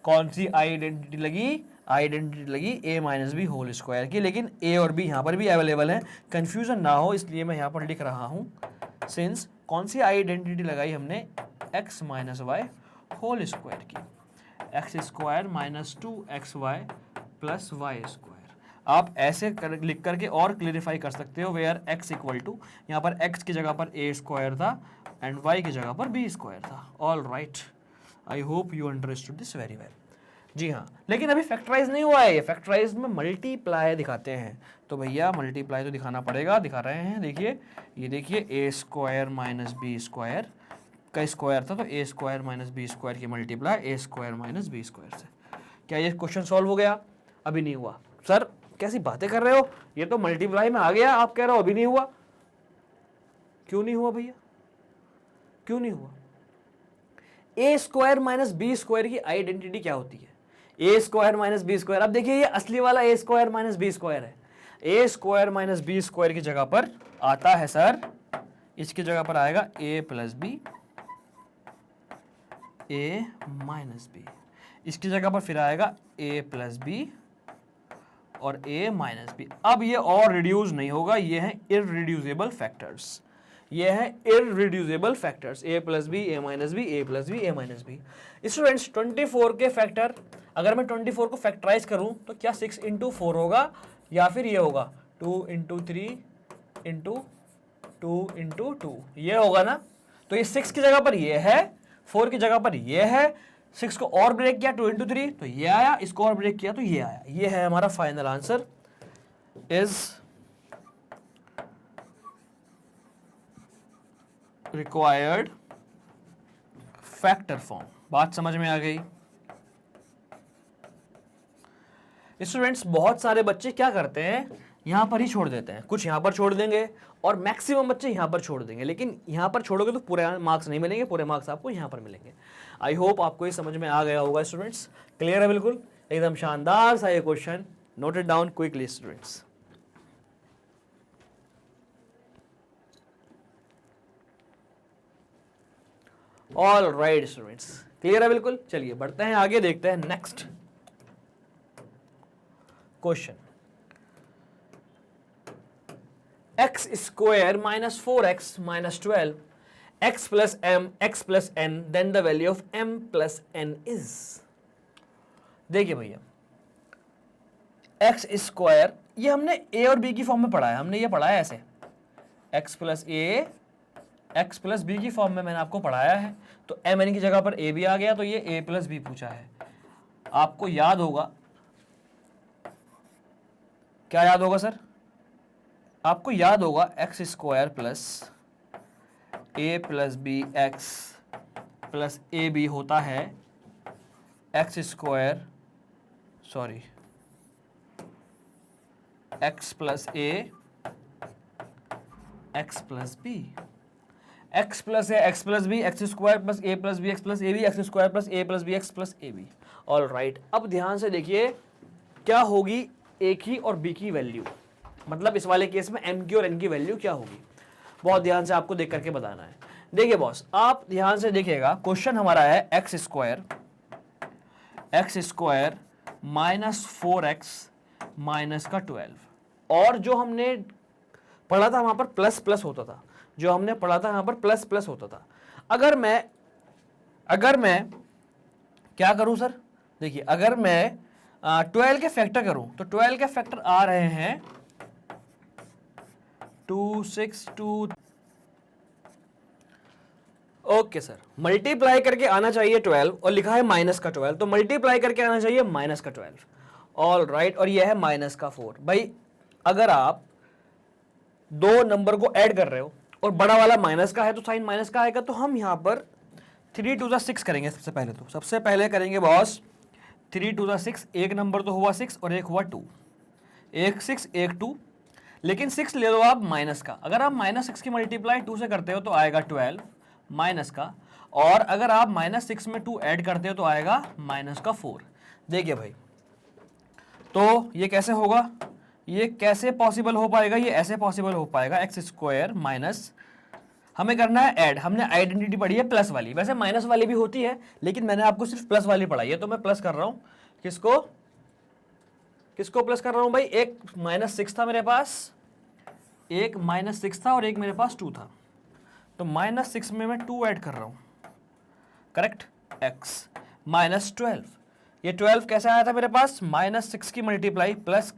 Speaker 1: कौन सी आइडेंटिटी लगी? आइडेंटिटी लगी a minus B whole square की, लेकिन a और b यहाँ पर भी अवेलेबल है, कंफ्यूजन ना हो इसलिए मैं यहाँ पर लिख रहा हूँ। सिंस कौन सी आइडेंटिटी लगाई हमने? x minus Y whole square की, X square minus 2xy plus Y square. आप ऐसे लिख करके और क्लियरिफाई कर सकते हो, वेयर x इक्वल टू, यहाँ पर x की जगह पर a स्क्वायर था एंड y की जगह पर b स्क्वायर था। All right, I hope you understood this very well. जी हाँ, लेकिन अभी फैक्टराइज नहीं हुआ है, ये फैक्टराइज में मल्टीप्लाई दिखाते हैं। तो भैया मल्टीप्लाई तो दिखाना पड़ेगा, दिखा रहे हैं, देखिए ये देखिए ए स्क्वायर माइनस बी स्क्वायर का स्क्वायर था, तो ए स्क्वायर माइनस बी स्क्वायर की मल्टीप्लाई ए स्क्वायर माइनस बी स्क्वायर से। क्या ये क्वेश्चन सॉल्व हो गया? अभी नहीं हुआ। सर कैसी बातें कर रहे हो, ये तो मल्टीप्लाई में आ गया, आप कह रहे हो अभी नहीं हुआ। क्यों नहीं हुआ भैया, क्यों नहीं हुआ? ए स्क्वायर माइनस बी स्क्वायर की आइडेंटिटी क्या होती है? A square minus B square, अब देखिए ये असली वाला ए स्क्वायर माइनस बी स्क्वायर है। A square minus B square की जगह पर आता है सर, इसकी जगह पर आएगा ए प्लस बी, ए माइनस बी, इसकी जगह पर फिर आएगा ए प्लस बी और ए माइनस बी। अब ये और रिड्यूस नहीं होगा, ये है इररिड्यूसिबल फैक्टर्स, ये है इररिड्यूसिबल फैक्टर्स, ए प्लस बी, ए माइनस बी, ए प्लस बी, ए माइनस बी। स्टूडेंट्स 24 के फैक्टर, अगर मैं 24 को फैक्टराइज करूं तो क्या 6 इंटू 4 होगा या फिर ये होगा 2 इंटू 3 इंटू 2 इंटू 2, ये होगा ना। तो ये 6 की जगह पर ये है, 4 की जगह पर ये है, 6 को और ब्रेक किया 2 इंटू 3 तो ये आया, इसको और ब्रेक किया तो ये आया। ये है हमारा final answer, is required factor form. बात समझ में आ गई? स्टूडेंट्स बहुत सारे बच्चे क्या करते हैं, यहां पर ही छोड़ देते हैं, कुछ यहां पर छोड़ देंगे और मैक्सिमम बच्चे यहां पर छोड़ देंगे, लेकिन यहां पर छोड़ोगे तो पूरे मार्क्स नहीं मिलेंगे, पूरे मार्क्स आपको यहां पर मिलेंगे। आई होप आपको ये समझ में आ गया होगा स्टूडेंट्स, क्लियर है बिल्कुल, एकदम शानदार सा ये question, note it down quickly students. All right students, clear है बिल्कुल। चलिए बढ़ते हैं आगे, देखते हैं next question. X square minus 4x minus 12 x plus m x plus n, then the value of m plus n is. देखिए भैया एक्स स्क्वायर, ये हमने a और b की फॉर्म में पढ़ा है, हमने ये पढ़ा है ऐसे x plus a x plus B की फॉर्म में मैंने आपको पढ़ाया है। तो एम एन की जगह पर ए भी आ गया, तो ये a प्लस बी पूछा है। आपको याद होगा, क्या याद होगा सर? आपको याद होगा X square plus A plus B X plus A B होता है X square, sorry X plus ए x plus B, X plus है x plus B, X square plus A plus B X plus A B, X square plus A plus B X plus A B. All right, अब ध्यान से देखिए क्या होगी ए की और B की वैल्यू, मतलब इस वाले केस में एम की और एन की वैल्यू क्या होगी, बहुत ध्यान से आपको देख करके बताना है। देखिए बॉस, आप ध्यान से देखिएगा, क्वेश्चन हमारा है X square minus 4x minus का 12, और जो हमने पढ़ा था वहां पर प्लस प्लस होता था, जो हमने पढ़ा था वहां पर प्लस प्लस होता था। अगर मैं क्या करूं सर, देखिए अगर मैं 12 के फैक्टर करूं तो 12 के फैक्टर आ रहे हैं 2 6 2। ओके सर, मल्टीप्लाई करके आना चाहिए 12 और लिखा है माइनस का 12, तो मल्टीप्लाई करके आना चाहिए माइनस का 12। ऑल राइट, और यह है माइनस का 4। भाई अगर आप दो नंबर को ऐड कर रहे हो और बड़ा वाला माइनस का है तो साइन माइनस का आएगा, तो हम यहां पर 3 2 6 करेंगे। सबसे पहले करेंगे बॉस 3 2 6, एक नंबर तो हुआ 6 और एक हुआ 2, एक 6 एक 2, लेकिन 6 ले लो आप माइनस का, अगर आप -6 की मल्टीप्लाई 2 से करते हो तो आएगा 12 माइनस का, और अगर आप -6 में 2 ऐड करते हो तो आएगा माइनस का 4। देखिए भाई, तो ये कैसे होगा, ये कैसे पॉसिबल हो पाएगा, ये ऐसे पॉसिबल हो पाएगा एक्स स्क्वायर माइनस, हमें करना है ऐड, हमने आइडेंटिटी पढ़ी है प्लस वाली, वैसे माइनस वाली भी होती है लेकिन मैंने आपको सिर्फ प्लस वाली पढ़ाई है, तो मैं प्लस कर रहा हूं। किसको प्लस कर रहा हूं भाई, एक -6 था मेरे पास, एक -6 था और एक मेरे पास 2 था, तो -6 में मैं 2 ऐड कर रहा हूं, करेक्ट, x माइनस 12, ये 12 कैसे आया था मेरे पास, -6 की मल्टीप्लाई प्लस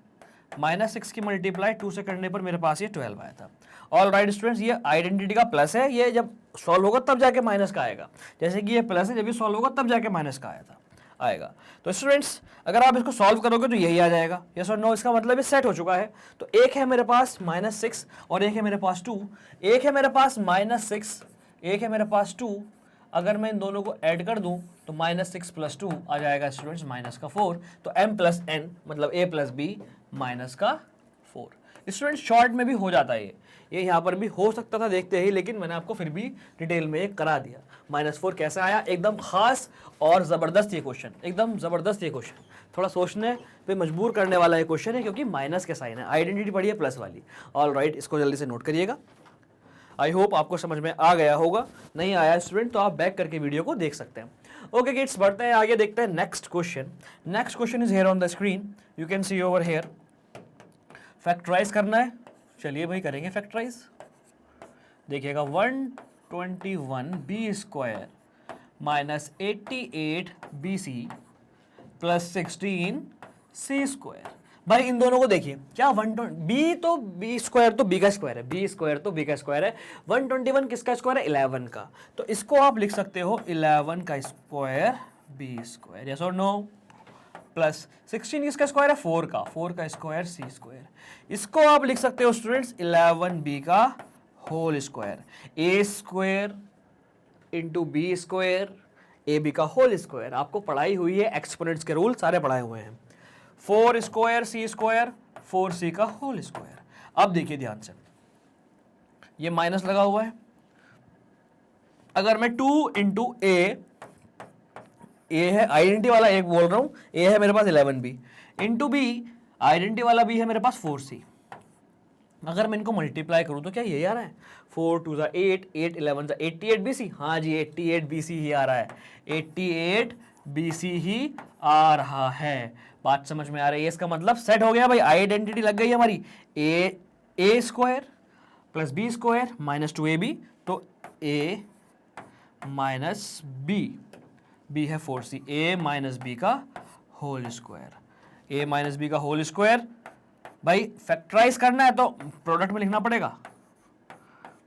Speaker 1: -6 की मल्टीप्लाई 2 से करने पर मेरे पास ये 12 आया था। ऑल राइट स्टूडेंट्स, ये आइडेंटिटी का प्लस है, ये जब सॉल्व होगा तब जाके माइनस का आएगा, जैसे कि ये प्लस है, जब ये सॉल्व होगा तब जाके माइनस का आया था। आएगा। तो स्टूडेंट्स अगर आप इसको सॉल्व करोगे तो यही आ जाएगा, यस और नो, इसका मतलब ये सेट हो चुका है। तो एक है मेरे पास -6 और एक है मेरे पास 2, एक है मेरे पास -6, एक है मेरे पास 2, अगर मैं इन दोनों को ऐड कर दूं तो -6 + 2 आ जाएगा स्टूडेंट्स -4, तो m + n मतलब a + b -4। स्टूडेंट्स शॉर्ट में भी हो जाता है ये यहाँ पर भी हो सकता था देखते ही, लेकिन मैंने आपको फिर भी डिटेल में एक करा दिया। -4 कैसे आया, एकदम खास और ज़बरदस्त ये क्वेश्चन, एकदम ज़बरदस्त ये क्वेश्चन, थोड़ा सोचने पे मजबूर करने वाला ये क्वेश्चन है, क्योंकि माइनस के साइन है, आइडेंटिटी पढ़ी है प्लस वाली। ऑल राइट, इसको जल्दी से नोट करिएगा। आई होप आपको समझ में आ गया होगा, नहीं आया स्टूडेंट तो आप बैक करके वीडियो को देख सकते हैं। ओके किड्स, बढ़ते हैं आगे, देखते हैं next question. Next question is here on the screen, you can see over here. Factorize करना है, चलिए भाई करेंगे फैक्टराइज। देखिएगा 121b² - 88bc + 16c²। भाई इन दोनों को देखिए, क्या 120 b तो b² तो b का स्क्वायर है, b² तो b का स्क्वायर है, 121 किसका स्क्वायर है, 11 का, तो इसको आप लिख सकते हो 11 का स्क्वायर b², यस और नो, प्लस 16 किसका स्क्वायर है, 4 का स्क्वायर c²। इसको आप लिख सकते हो स्टूडेंट्स 11b का whole square, a² into b² ab का होल स्क्वायर। आपको पढ़ाई हुई है, एक्सपोनेंट्स के रूल सारे पढ़ाए हुए हैं। 4² c², 4c का होल स्क्वायर। अब देखिए ध्यान से, ये माइनस लगा हुआ है, अगर मैं 2 इंटू ए है आइडेंटिटी वाला एक बोल रहा हूं, ए है मेरे पास 11b इंटू बी आइडेंटिटी वाला बी है मेरे पास 4c। अगर मैं इनको मल्टीप्लाई करूं तो क्या यही आ रहा है, 4 2 8, 8 11 88bc, हाँ जी 88bc ही आ रहा है, 88bc ही आ रहा है। बात समझ में आ रही है, इसका मतलब सेट हो गया भाई, आइडेंटिटी लग गई हमारी, a² + b² -2ab, तो a - b है 4c, a - b का होल स्क्वायर, a - b का होल स्क्वायर। भाई फैक्टराइज करना है तो प्रोडक्ट में लिखना पड़ेगा,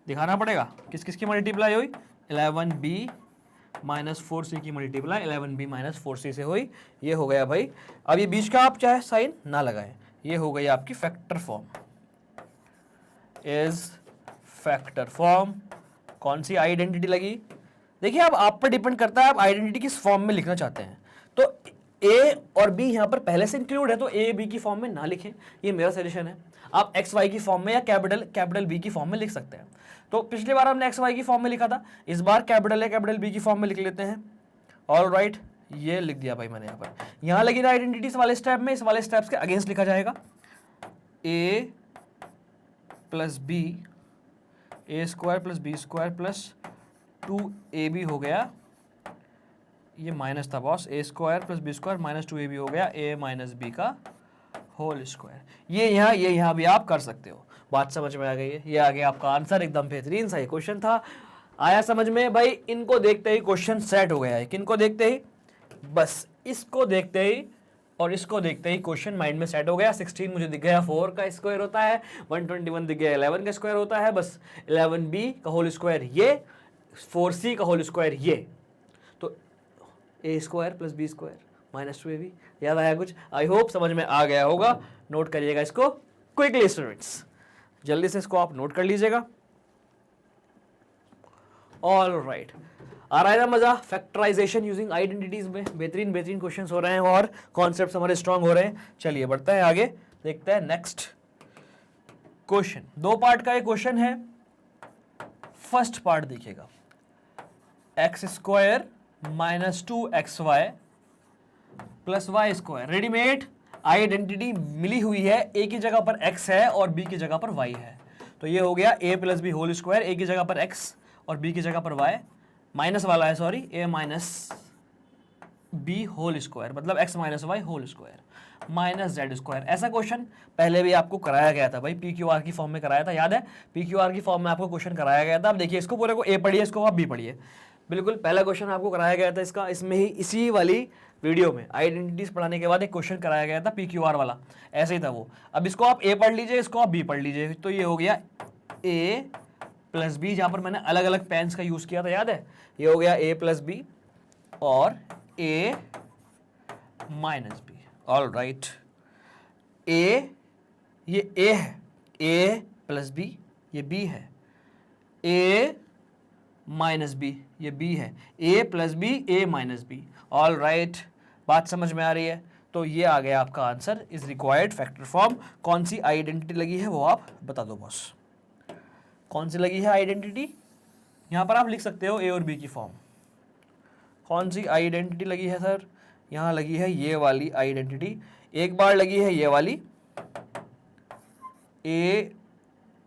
Speaker 1: दिखाना पड़ेगा किस किस की मल्टीप्लाई हुई, 11b - 4c की मल्टीप्लाई 11b - 4c से हुई, ये हो गया भाई। अब ये बीच का आप चाहे साइन ना लगाएं, ये हो गई आपकी factor form, is factor form. कौन सी आइडेंटिटी लगी, देखिए अब आप पर डिपेंड करता है आप आइडेंटिटी किस फॉर्म में लिखना चाहते हैं। तो a और b यहाँ पर पहले से इंक्लूड है, तो a b की फॉर्म में ना लिखें, ये मेरा सजेशन है। आप x y की फॉर्म में या कैपिटल B की फॉर्म में लिख सकते हैं। तो पिछली बार हमने x y की फॉर्म में लिखा था, इस बार कैपिटल B की फॉर्म में लिख लेते हैं। ऑल राइट, ये लिख दिया भाई मैंने यहाँ पर। यहाँ लगी ना आइडेंटिटी इस वाले स्टेप में, इस वाले स्टेप्स के अगेंस्ट लिखा जाएगा, a + b, a² + b² + 2ab हो गया, ये माइनस था बॉस, a² + b² -2ab हो गया, a - b का होल स्क्वायर। ये यहाँ भी आप कर सकते हो। बात समझ में आ गई है, ये आ गया आपका आंसर, एकदम बेहतरीन सा ये क्वेश्चन था। आया समझ में भाई, इनको देखते ही क्वेश्चन सेट हो गया है, किनको देखते ही, बस इसको देखते ही और इसको देखते ही क्वेश्चन माइंड में सेट हो गया। 16 मुझे दिख गया 4 का स्क्वायर होता है, 121 दिख गया 11 का स्क्वायर होता है, बस 11b का होल स्क्वायर ये, 4c का होल स्क्वायर ये, तो a² + b² -2ab। याद आया कुछ, आई होप समझ में आ गया होगा। नोट करिएगा इसको क्विकली स्टूडेंट्स, जल्दी से इसको आप नोट कर लीजिएगा। ऑल राइट, आ रहा है ना मजा, फैक्टराइजेशन यूजिंग आइडेंटिटीज में बेहतरीन क्वेश्चंस हो रहे हैं और कॉन्सेप्ट्स हमारे स्ट्रांग हो रहे हैं। चलिए बढ़ते हैं आगे, देखते हैं नेक्स्ट क्वेश्चन। 2 पार्ट का ये क्वेश्चन है। फर्स्ट पार्ट देखिएगा, x² - 2xy + y²। Readymade identity मिली हुई है, a की जगह पर x है और b की जगह पर y है, तो ये हो गया a + b whole square, a की जगह पर x और b की जगह पर y, माइनस वाला है sorry, a - b whole square मतलब x - y whole square -z²। ऐसा क्वेश्चन पहले भी आपको कराया गया था भाई, PQR की फॉर्म में कराया था, याद है, PQR की फॉर्म में आपको क्वेश्चन कराया गया था। अब देखिए इसको पूरे को a पढ़िए, इसको आप b पढ़िए, बिल्कुल पहला क्वेश्चन आपको कराया गया था इसका, इसमें ही इसी वाली वीडियो में आइडेंटिटीज पढ़ाने के बाद एक क्वेश्चन कराया गया था PQR वाला, ऐसे ही था वो। अब इसको आप a पढ़ लीजिए, इसको आप b पढ़ लीजिए, तो ये हो गया a + b, जहाँ पर मैंने अलग अलग पेन्स का यूज़ किया था, याद है, ये हो गया a + b और a minus B. All right, A, ये ए है, ए प्लस बी, ये बी है, ए माइनस बी, ये बी है, A plus B, A minus B. All right, बात समझ में आ रही है? तो ये आ गया आपका answer, is required factor form. कौन सी आइडेंटिटी लगी है वो आप बता दो बॉस, कौन सी लगी है आइडेंटिटी? यहाँ पर आप लिख सकते हो ए और बी की फॉर्म। कौन सी आइडेंटिटी लगी है सर? यहाँ लगी है ये वाली आइडेंटिटी। एक बार लगी है ये वाली, A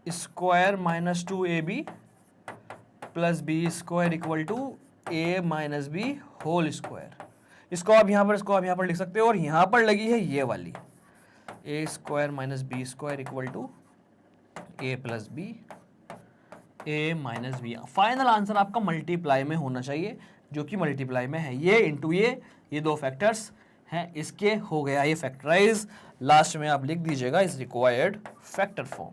Speaker 1: square minus 2ab plus B square equal to A minus B whole square. इसको आप यहाँ पर लिख सकते हो। और यहाँ पर लगी है ये वाली, A square minus B square equal to A plus B, A minus B. Final answer आपका मल्टीप्लाई में होना चाहिए, जो कि मल्टीप्लाई में है। ये इंटू ये दो फैक्टर्स हैं, इसके हो गया ये फैक्टराइज। लास्ट में आप लिख दीजिएगा is required factor form,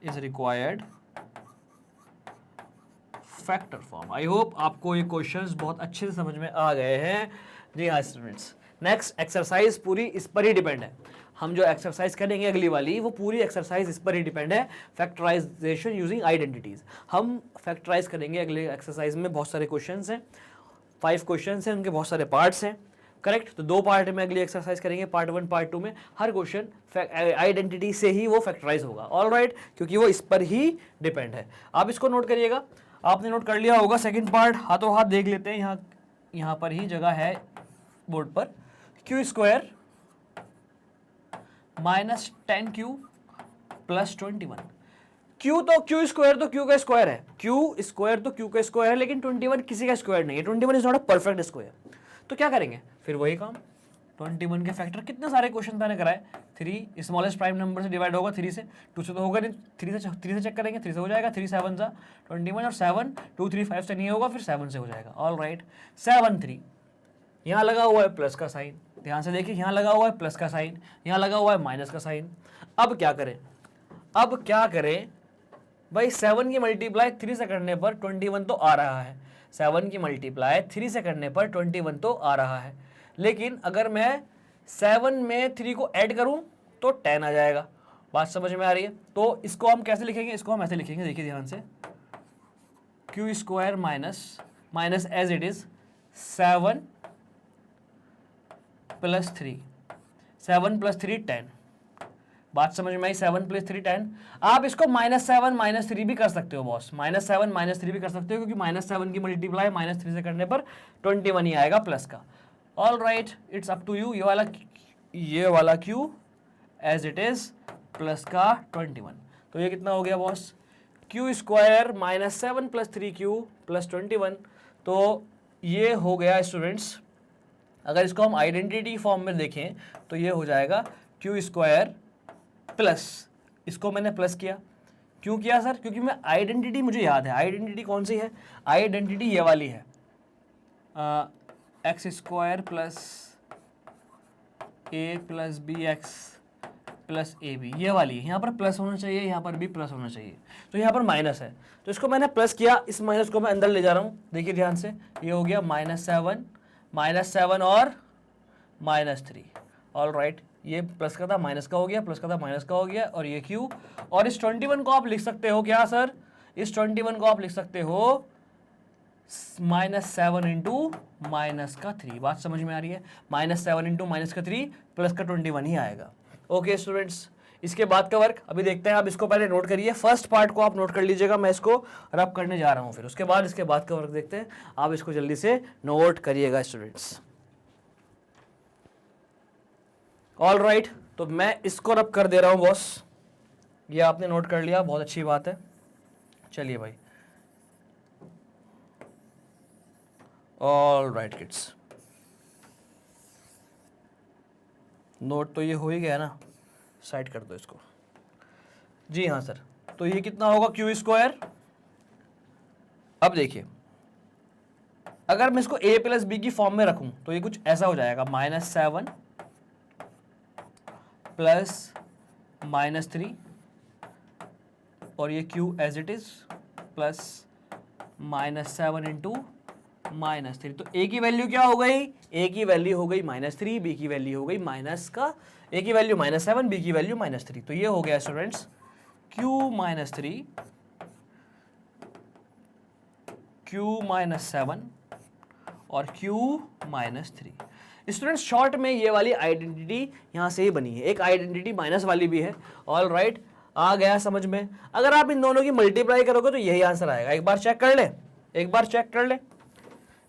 Speaker 1: is required factor form. I hope आपको ये क्वेश्चंस बहुत अच्छे से समझ में आ गए हैं। जी हाँ स्टूडेंट्स, नेक्स्ट एक्सरसाइज पूरी इस पर ही डिपेंड है। हम जो एक्सरसाइज करेंगे अगली वाली, वो पूरी एक्सरसाइज इस पर ही डिपेंड है, फैक्टराइजेशन यूजिंग आइडेंटिटीज। हम फैक्टराइज करेंगे अगले एक्सरसाइज में। बहुत सारे क्वेश्चंस हैं, 5 क्वेश्चंस हैं, उनके बहुत सारे पार्ट्स हैं, करेक्ट। तो 2 पार्ट में अगली एक्सरसाइज करेंगे, पार्ट 1 पार्ट 2 में। हर क्वेश्चन आइडेंटिटी से ही वो फैक्टराइज होगा। ऑल राइट, क्योंकि वो इस पर ही डिपेंड है। आप इसको नोट करिएगा, आपने नोट कर लिया होगा। सेकंड पार्ट हाथों हाथ देख लेते हैं, यहाँ पर ही जगह है बोर्ड पर। Q square minus 10q plus 21। Q square तो क्यू का स्क्वायर है, क्यू स्क्वायर तो क्यू का स्क्वायर है, लेकिन 21 किसी का स्क्वायर नहीं है। 21 is not a perfect square. तो क्या करेंगे फिर? वही काम, 21 के फैक्टर कितने सारे क्वेश्चन मैंने कराए। 3 स्मॉलेस्ट प्राइम नंबर से डिवाइड होगा, 3 से, 2 से तो होगा नहीं, 3 से चेक करेंगे, 3 से हो जाएगा, 3 7 सा 21 और 7 2 3 5 से नहीं होगा, फिर 7 से हो जाएगा। ऑल राइट, 7 3, यहाँ लगा हुआ है प्लस का साइन, ध्यान से देखिए, यहाँ लगा हुआ है प्लस का साइन, यहाँ लगा हुआ है माइनस का साइन। अब क्या करें भाई? 7 की मल्टीप्लाई 3 से करने पर 21 तो आ रहा है, 7 की मल्टीप्लाई 3 से करने पर 21 तो आ रहा है। लेकिन अगर मैं 7 में 3 को ऐड करूं तो 10 आ जाएगा। बात समझ में आ रही है? तो इसको हम कैसे लिखेंगे? इसको हम ऐसे लिखेंगे, देखिए ध्यान से, Q square minus as it is 7 plus 3, 7 plus 3 10। बात समझ में आई? 7 प्लस 3 10। आप इसको -7 -3 भी कर सकते हो बॉस, -7 -3 भी कर सकते हो, क्योंकि -7 की मल्टीप्लाई -3 से करने पर 21 ही आएगा प्लस का। All right, it's up to you. ये वाला Q as it is plus का 21। तो ये कितना हो गया boss? Q square -7 plus 3q plus 21। तो ये हो गया स्टूडेंट्स, अगर इसको हम आइडेंटिटी फॉर्म में देखें तो ये हो जाएगा क्यू स्क्वायर प्लस, इसको मैंने प्लस किया, क्यों किया सर? क्योंकि मैं आइडेंटिटी मुझे याद है। आइडेंटिटी कौन सी है? आइडेंटिटी ये वाली है, X square plus A plus B X plus A B, ये वाली। यहाँ पर प्लस होना चाहिए, यहाँ पर भी प्लस होना चाहिए, तो यहाँ पर माइनस है, तो इसको मैंने प्लस किया, इस माइनस को मैं अंदर ले जा रहा हूँ। देखिए ध्यान से, ये हो गया -7 और -3। ऑल राइट, ये प्लस का था माइनस का हो गया, प्लस का था माइनस का हो गया, और ये क्यू। और इस 21 को आप लिख सकते हो क्या सर? इस 21 को आप लिख सकते हो -7 इंटू -3। बात समझ में आ रही है? -7 इंटू -3 प्लस का 21 ही आएगा। ओके स्टूडेंट्स, इसके बाद का वर्क अभी देखते हैं। आप इसको पहले नोट करिए, फर्स्ट पार्ट को आप नोट कर लीजिएगा, मैं इसको रब करने जा रहा हूँ, फिर उसके बाद इसके बाद का वर्क देखते हैं। आप इसको जल्दी से नोट करिएगा स्टूडेंट्स। ऑल राइट, तो मैं इसको रब कर दे रहा हूँ बॉस। ये आपने नोट कर लिया, बहुत अच्छी बात है। चलिए भाई, ऑल राइट किड्स, नोट तो ये हो ही गया ना, साइड कर दो इसको। जी हाँ सर, तो ये कितना होगा क्यू स्क्वायर? अब देखिए, अगर मैं इसको a प्लस बी की फॉर्म में रखूं तो ये कुछ ऐसा हो जाएगा, -7 प्लस -3 और ये q as it is plus -7 into -3। तो a की वैल्यू क्या हो गई, a की वैल्यू हो गई -3, b की वैल्यू हो गई माइनस का, a की वैल्यू -7, b की वैल्यू -3। तो ये हो गया स्टूडेंट्स q-3, q-7 और q-3। स्टूडेंट्स शॉर्ट में ये वाली आइडेंटिटी यहां से ही बनी है, एक आइडेंटिटी माइनस वाली भी है। ऑल राइट, आ गया समझ में। अगर आप इन दोनों की मल्टीप्लाई करोगे तो यही आंसर आएगा। एक बार चेक कर ले, एक बार चेक कर ले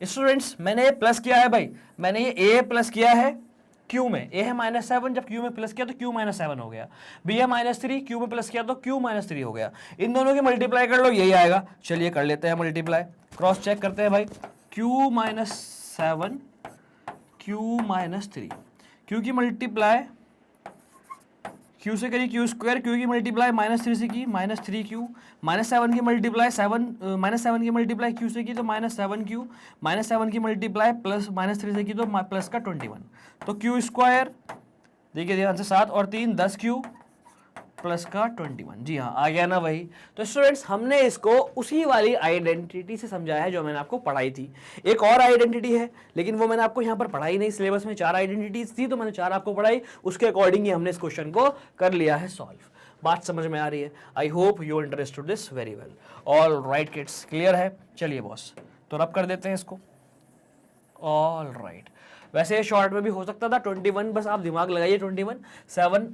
Speaker 1: स्टूडेंट्स। मैंने ये प्लस किया है भाई, मैंने ये a प्लस किया है q में, a है -7, जब q में प्लस किया तो q -7 हो गया। b है -3, q में प्लस किया तो q -3 हो गया। इन दोनों की मल्टीप्लाई कर लो, यही आएगा। चलिए कर लेते हैं मल्टीप्लाई, क्रॉस चेक करते हैं भाई। q -7 q-3, q की मल्टीप्लाई q से करी q स्क्वायर, q की मल्टीप्लाई -3 से की -3q, -7 की मल्टीप्लाई -7 की मल्टीप्लाई q से की तो -7q, -7 की मल्टीप्लाई प्लस -3 से की तो प्लस का 21। तो q स्क्वायर देखिए ध्यान से 7 और 3 10q प्लस का 21। जी हाँ, आ गया ना वही। तो स्टूडेंट्स हमने इसको उसी वाली आइडेंटिटी से समझाया है जो मैंने आपको पढ़ाई थी। एक और आइडेंटिटी है लेकिन वो मैंने आपको यहाँ पर पढ़ाई नहीं, सिलेबस में 4 आइडेंटिटीज थी तो मैंने 4 आपको पढ़ाई, उसके अकॉर्डिंग ही हमने इस क्वेश्चन को कर लिया है सॉल्व। बात समझ में आ रही है? आई hope you understood this very well. All right kids, clear है? चलिए बॉस, तो रब कर देते हैं इसको। ऑल राइट, वैसे शॉर्ट में भी हो सकता था 21, बस आप दिमाग लगाइए 21, 7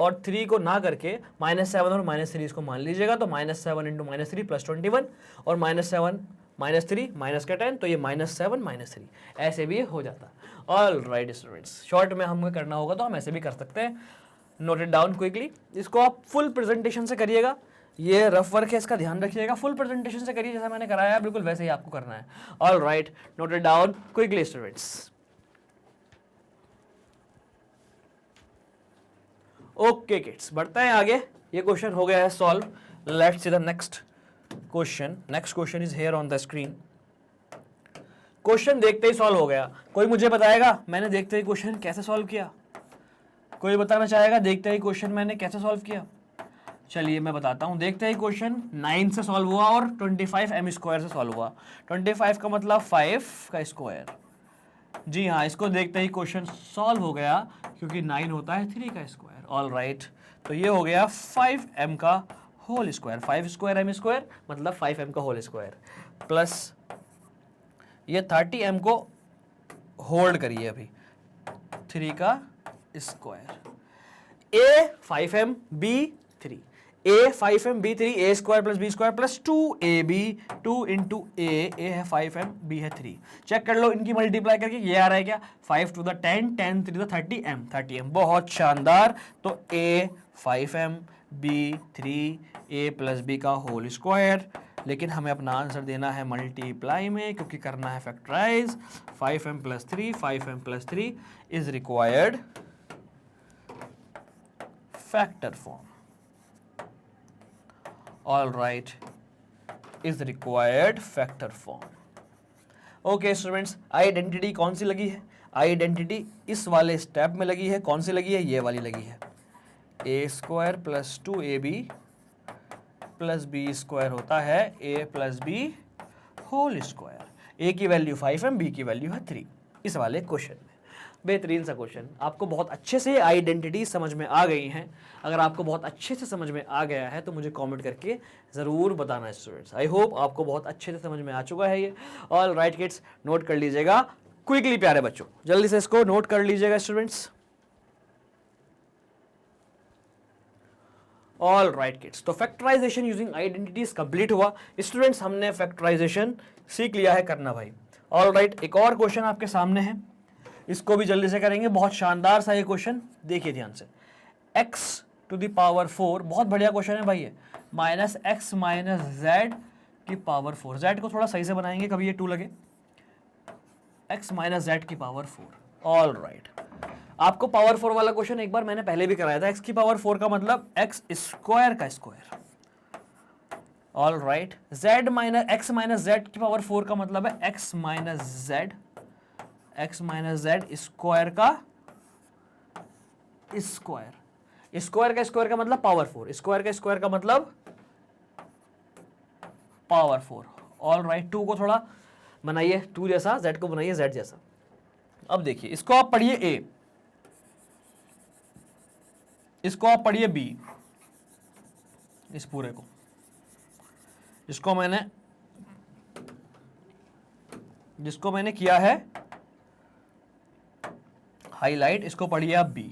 Speaker 1: और 3 को ना करके -7 और -3 इसको मान लीजिएगा, तो -7 इंटू -3 प्लस 21 और -7 -3 माइनस का 10, तो ये -7 -3 ऐसे भी हो जाता। ऑल राइट स्टूडेंट्स, शॉर्ट में हमें करना होगा तो हम ऐसे भी कर सकते हैं। नोट इट डाउन क्विकली, इसको आप फुल प्रेजेंटेशन से करिएगा। ये रफ वर्क है, इसका ध्यान रखिएगा। फुल प्रेजेंटेशन से करिए, जैसा मैंने कराया बिल्कुल वैसे ही आपको करना है। All right, note it down quickly students. Okay kids, बढ़ते हैं आगे। ये क्वेश्चन हो गया है solve. Let's see the next question. Next question is here on the screen. Question देखते ही सॉल्व हो गया। कोई मुझे बताएगा मैंने देखते ही क्वेश्चन कैसे सॉल्व किया? कोई बताना चाहेगा देखते ही क्वेश्चन मैंने कैसे सॉल्व किया? चलिए मैं बताता हूं। देखते ही क्वेश्चन 9 से सॉल्व हुआ और 25 m स्क्वायर से सॉल्व हुआ। 25 का मतलब 5 का स्क्वायर। जी हाँ, इसको देखते ही क्वेश्चन सॉल्व हो गया क्योंकि 9 होता है 3 का स्क्वायर। ऑल राइट, तो ये हो गया 5m का whole square. 5 square m square मतलब 5m का होल स्क्वायर, प्लस ये 30m को होल्ड करिए अभी, 3 का square. a 5m b 3, a 5m b 3, a square plus b square plus 2ab, 2 into a है 5m, b है 3। चेक कर लो इनकी मल्टीप्लाई करके, ये आ रहा है क्या? 5 to the 10, 10 3 the 30m, 30m। बहुत शानदार। तो a 5m b 3, a plus b का होल स्क्वायर। लेकिन हमें अपना आंसर देना है मल्टीप्लाई में क्योंकि करना है factorize. 5m plus 3, 5m plus 3 is required factor form. All right, is required factor form. Okay students, identity कौन सी लगी है? आइडेंटिटी इस वाले स्टेप में लगी है। कौन सी लगी है? ये वाली लगी है। a square plus 2ab plus b square होता है a plus b whole square. a की वैल्यू 5m, b की वैल्यू है 3 इस वाले क्वेश्चन में। बेहतरीन सा क्वेश्चन। आपको बहुत अच्छे से आइडेंटिटी समझ में आ गई हैं। अगर आपको बहुत अच्छे से समझ में आ गया है तो मुझे कमेंट करके ज़रूर बताना है स्टूडेंट्स। आई होप आपको बहुत अच्छे से समझ में आ चुका है ये। ऑल राइट किड्स, नोट कर लीजिएगा क्विकली प्यारे बच्चों, जल्दी से इसको नोट कर लीजिएगा स्टूडेंट्स। ऑल राइट किड्स, तो फैक्टराइजेशन यूजिंग आइडेंटिटीज कंप्लीट हुआ स्टूडेंट्स। हमने फैक्टराइजेशन सीख लिया है करना भाई। ऑल राइट, एक और क्वेश्चन आपके सामने है, इसको भी जल्दी से करेंगे। बहुत शानदार सा ये क्वेश्चन, देखिए ध्यान से। x टू द पावर 4, बहुत बढ़िया क्वेश्चन है भाई ये। माइनस एक्स माइनस जेड की पावर 4, जेड को थोड़ा सही से बनाएंगे कभी ये 2 लगे। x माइनस जेड की पावर 4। ऑल राइट, आपको पावर 4 वाला क्वेश्चन एक बार मैंने पहले भी कराया था। x की पावर 4 का मतलब x स्क्वायर का square. All right, z minus X minus Z की पावर 4 का मतलब है x minus Z, x minus Z square का स्क्वायर। स्क्वायर का स्क्वायर का मतलब पावर 4, स्क्वायर का स्क्वायर का मतलब पावर 4। ऑल राइट, 2 को थोड़ा बनाइए 2 जैसा, z को बनाइए z जैसा। अब देखिए इसको आप पढ़िए a, इसको आप पढ़िए b, इस पूरे को, जिसको मैंने किया है हाईलाइट, इसको पढ़िए आप b।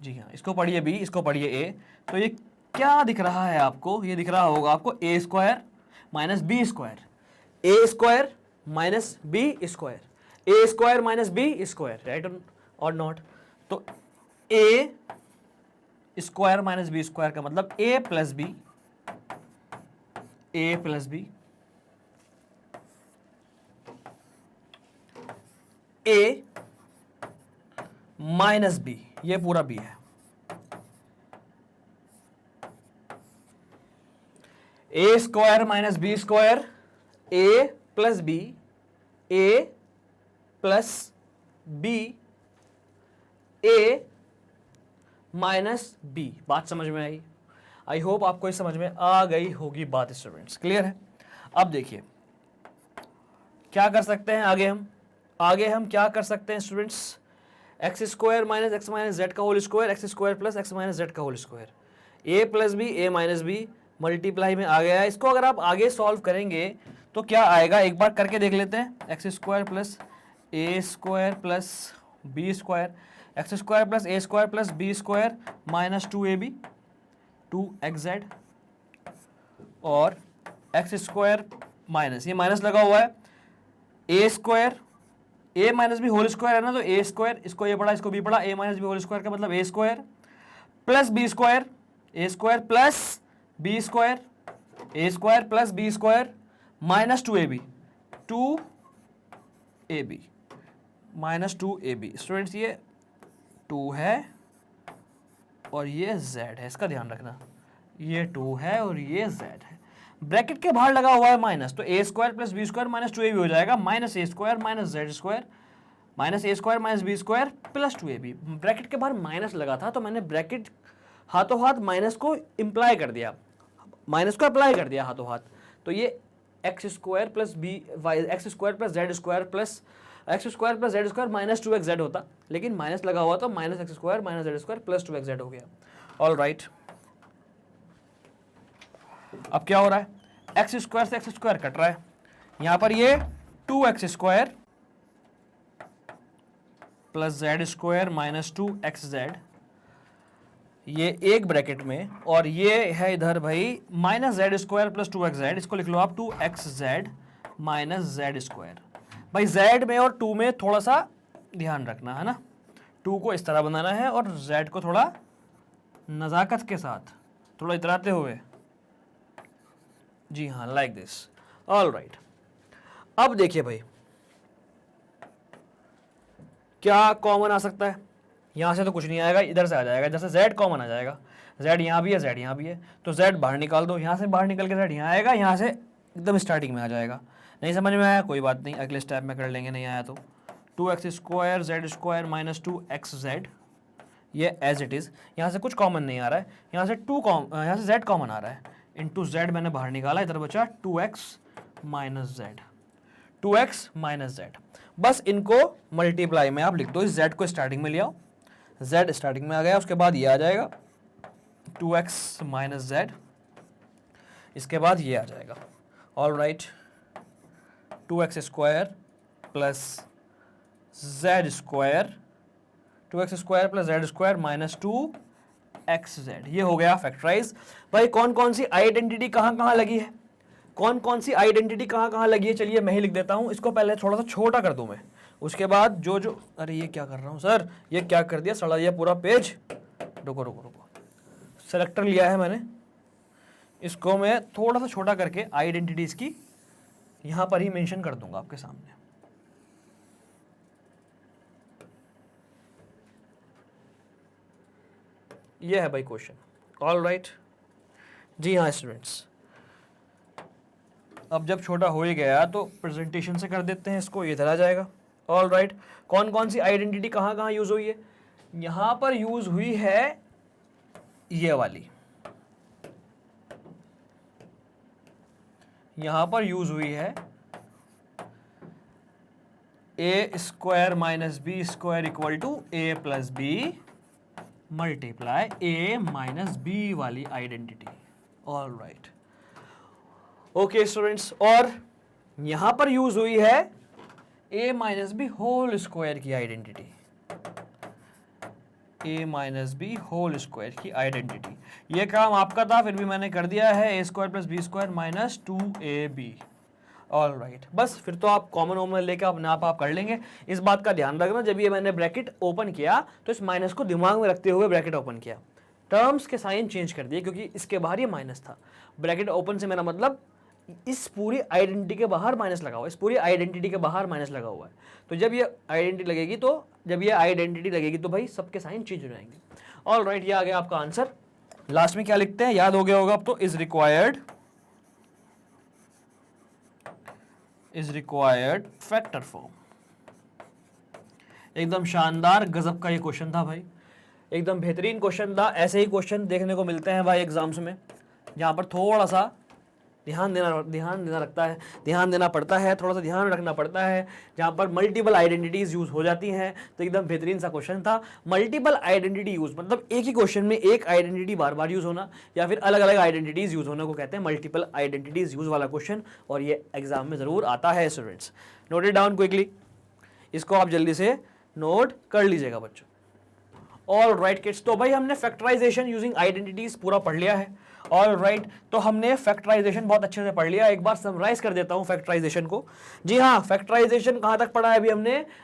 Speaker 1: जी हाँ, इसको पढ़िए b, इसको पढ़िए a। तो ये क्या दिख रहा है आपको? ये दिख रहा होगा आपको a square minus B square, a square minus B square, a square minus B square, right और नॉट? तो a square minus B square का मतलब a plus B, a plus B, a minus B, ये पूरा b है। a square minus B square, a plus B, a plus B, a minus B. बात समझ में आई? आई होप आपको इस समझ में आ गई होगी बात स्टूडेंट्स, क्लियर है? अब देखिए क्या कर सकते हैं आगे हम क्या कर सकते हैं students? X square minus X minus Z का whole square, X square plus X minus Z का होल स्क्वायर, ए प्लस बी, ए माइनस बी, मल्टीप्लाई में आ गया है। इसको अगर आप आगे सॉल्व करेंगे तो क्या आएगा, एक बार करके देख लेते हैं। X square plus A square plus B square, X square plus A square plus B square minus 2ab 2xz, और एक्स स्क्वायर माइनस, ये माइनस लगा हुआ है, A square, A minus B whole square है ना, तो ए स्क्वायर, इसको ए पढ़ा इसको बी पढ़ा, A minus B whole square का मतलब ए स्क्वायर प्लस बी स्क्वायर, ए स्क्वायर प्लस बी स्क्वायर, ए square plus B square minus 2ab 2ab minus 2ab। Students ये 2 है और ये z है, इसका ध्यान रखना, ये 2 है और ये z है। ब्रैकेट के बाहर लगा हुआ है माइनस, तो ए square plus B square minus 2ab हो जाएगा, minus A square minus Z square minus A square minus B square plus 2ab। Bracket के बाहर माइनस लगा था तो मैंने ब्रैकेट हाथों हाथ माइनस को इम्प्लाई कर दिया, माइनस को अप्लाई कर दिया हाथों हाथ, तो ये X square plus B Y, X square plus Z square plus X square plus Z square minus 2xz होता, लेकिन माइनस लगा हुआ तो minus X square minus Z square plus 2xz हो गया। ऑल राइट, अब क्या हो रहा है, एक्स स्क्वायर से एक्स स्क्वायर कट रहा है, यहां पर ये 2x square plus Z square minus 2xz, ये एक ब्रैकेट में, और ये है इधर भाई minus Z square plus 2xz, इसको लिख लो आप 2xz माइनस जेड स्क्वायर। भाई z में और 2 में थोड़ा सा ध्यान रखना है ना, 2 को इस तरह बनाना है और z को थोड़ा नज़ाकत के साथ, थोड़ा इतराते हुए, जी हाँ, लाइक दिस। ऑल राइट, अब देखिए भाई क्या कॉमन आ सकता है, यहां से तो कुछ नहीं आएगा, इधर से आ जाएगा, जैसे z कॉमन आ जाएगा, z यहां भी है z यहां भी है, तो z बाहर निकाल दो, यहां से बाहर निकल के z यहां आएगा, यहां से एकदम स्टार्टिंग में आ जाएगा। नहीं समझ में आया कोई बात नहीं, अगले स्टेप में कर लेंगे, नहीं आया तो 2x square Z square minus 2xz, ये एज इट इज़, यहाँ से कुछ कॉमन नहीं आ रहा है, यहाँ से यहाँ से z कॉमन आ रहा है, इंटू z मैंने बाहर निकाला, इधर बचा 2x minus Z, 2x minus Z. बस इनको मल्टीप्लाई में आप लिख दो, इस z को स्टार्टिंग में ले आओ, z स्टार्टिंग में आ गया, उसके बाद ये आ जाएगा 2x माइनस जेड, इसके बाद ये आ जाएगा। All right, 2x square plus Z square, 2x square plus Z square minus 2xz, ये हो गया फैक्टराइज। भाई कौन कौन सी आइडेंटिटी कहाँ कहाँ लगी है, कौन कौन सी आइडेंटिटी कहाँ कहाँ लगी है, चलिए मैं ही लिख देता हूँ, इसको पहले थोड़ा सा छोटा कर दूँ मैं, उसके बाद जो अरे ये क्या कर रहा हूँ सर, ये क्या कर दिया, सड़ा दिया पूरा पेज, रुको रुको रुको, सेलेक्टर लिया है मैंने, इसको मैं थोड़ा सा छोटा करके आइडेंटिटीज की यहां पर ही मेंशन कर दूंगा आपके सामने। ये है भाई क्वेश्चन। ऑल राइट, जी हाँ स्टूडेंट्स, अब जब छोटा हो ही गया तो प्रेजेंटेशन से कर देते हैं इसको, ये इधर आ जाएगा। ऑल राइट, कौन कौन सी आइडेंटिटी कहाँ कहाँ यूज हुई है, यहां पर यूज हुई है ये वाली, यहां पर यूज हुई है A square minus B square equal to A plus B multiply A minus B वाली identity. All right, okay students, और यहां पर यूज हुई है A minus B whole square की identity, A minus B whole square की identity. ये काम आपका था, फिर भी मैंने कर दिया है, A square plus B square minus 2ab। All right, बस फिर तो आप कॉमन ओमन लेकर अपने आप कर लेंगे। इस बात का ध्यान रखना, जब ये मैंने ब्रैकेट ओपन किया तो इस माइनस को दिमाग में रखते हुए ब्रैकेट ओपन किया, टर्म्स के साइन चेंज कर दिए क्योंकि इसके बाहर ये माइनस था। ब्रैकेट ओपन से मेरा मतलब इस पूरी आइडेंटिटी के बाहर माइनस लगा हुआ है, इस पूरी आइडेंटिटी के बाहर माइनस लगा हुआ है। तो जब ये आइडेंटिटी लगेगी तो भाई सबके साइन चेंज हो जाएंगे। ऑल राइट, ये आ गया आपका आंसर। लास्ट में क्या लिखते हैं, याद हो गया होगा अब तो, इज रिक्वायर्ड फैक्टर फॉर्म। एकदम शानदार गजब का ये क्वेश्चन था भाई, एकदम बेहतरीन क्वेश्चन था। ऐसे ही क्वेश्चन देखने को मिलते हैं भाई एग्जाम्स में, जहां पर थोड़ा सा ध्यान देना पड़ता है, थोड़ा सा ध्यान रखना पड़ता है, जहां पर मल्टीपल आइडेंटिटीज यूज हो जाती हैं। तो एकदम बेहतरीन सा क्वेश्चन था। मल्टीपल आइडेंटिटी यूज मतलब एक ही क्वेश्चन में एक आइडेंटिटी बार बार यूज होना या फिर अलग अलग आइडेंटिटीज यूज होने को कहते हैं मल्टीपल आइडेंटिटीज यूज वाला क्वेश्चन, और ये एग्जाम में जरूर आता है students. Note it down quickly, इसको आप जल्दी से नोट कर लीजिएगा बच्चों। ऑल राइट किड्स, तो भाई हमने फैक्टराइजेशन यूजिंग आइडेंटिटीज पूरा पढ़ लिया है। ऑल राइट, तो हमने फैक्टराइजेशन बहुत अच्छे से पढ़ लिया। एक बार समराइज कर देता हूं फैक्टराइजेशन को। जी हाँ, फैक्टराइजेशन कहां तक पढ़ा है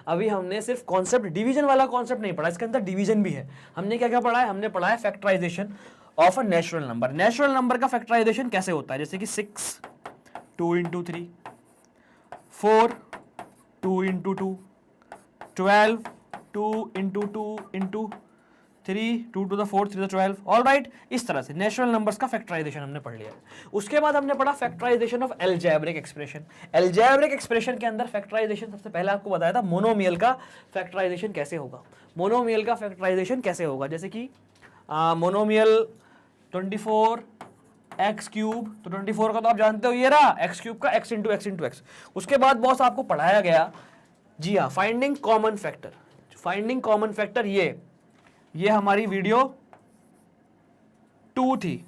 Speaker 1: अभी हमने सिर्फ कॉन्सेप्ट, डिवीजन वाला कॉन्सेप्ट नहीं पढ़ा, इसके अंदर डिवीजन भी है। हमने क्या क्या पढ़ा है, हमने पढ़ा है factorization of a natural number. Natural number का फैक्टराइजेशन कैसे होता है, जैसे कि 6 2 into 3, 4 2 into 2, 12 2 into 2 into 3 2 to the 4 3 to the 12। All right, इस तरह से नेचुरल नंबर्स का फैक्टराइजेशन हमने पढ़ लिया है। उसके बाद हमने पढ़ा factorization of algebraic expression. Algebraic expression के अंदर फैक्टराइजेशन, सबसे पहले आपको बताया था मोनोमियल का फैक्टराइजेशन कैसे होगा। मोनोमियल का फैक्टराइजेशन कैसे होगा, जैसे कि मोनोमियल 24x³ तो 24 का तो आप जानते हो, ये रहा x³ का x into x into x। उसके बाद बॉस आपको पढ़ाया गया, जी हाँ, finding common factor. Finding common factor ये हमारी वीडियो 2 थी।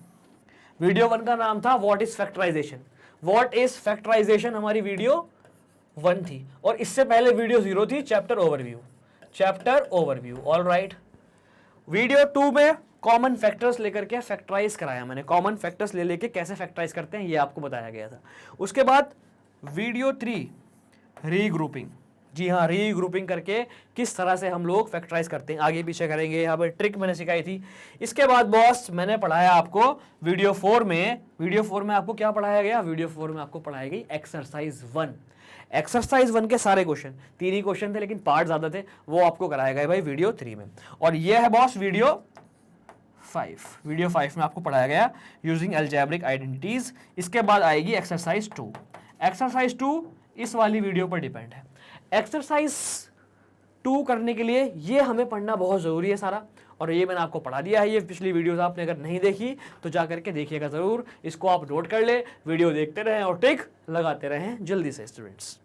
Speaker 1: वीडियो 1 का नाम था what is factorization. What is factorization हमारी वीडियो 1 थी, और इससे पहले वीडियो 0 थी, chapter overview. All right, video 2 में कॉमन फैक्टर्स लेकर के फैक्टराइज कराया मैंने, कॉमन फैक्टर्स ले लेके कैसे फैक्टराइज करते हैं ये आपको बताया गया था। उसके बाद वीडियो 3 रीग्रुपिंग। जी हाँ, रीग्रुपिंग करके किस तरह से हम लोग फैक्टराइज करते हैं, आगे पीछे करेंगे, यहाँ पर ट्रिक मैंने सिखाई थी। इसके बाद बॉस मैंने पढ़ाया आपको वीडियो 4 में आपको क्या पढ़ाया गया, वीडियो 4 में आपको पढ़ाई गई एक्सरसाइज 1। एक्सरसाइज 1 के सारे क्वेश्चन, 3 ही क्वेश्चन थे लेकिन पार्ट ज्यादा थे, वो आपको कराया गया भाई वीडियो 3 में। और ये है बॉस वीडियो 5 में आपको पढ़ाया गया यूजिंग अलजेब्रिक आइडेंटिटीज। इसके बाद आएगी एक्सरसाइज 2। एक्सरसाइज 2 इस वाली वीडियो पर डिपेंड है। एक्सरसाइज 2 करने के लिए ये हमें पढ़ना बहुत जरूरी है सारा, और ये मैंने आपको पढ़ा दिया है। ये पिछली वीडियोस आपने अगर नहीं देखी तो जा करके देखिएगा जरूर, इसको आप नोट कर ले, वीडियो देखते रहें और टिक लगाते रहें जल्दी से students.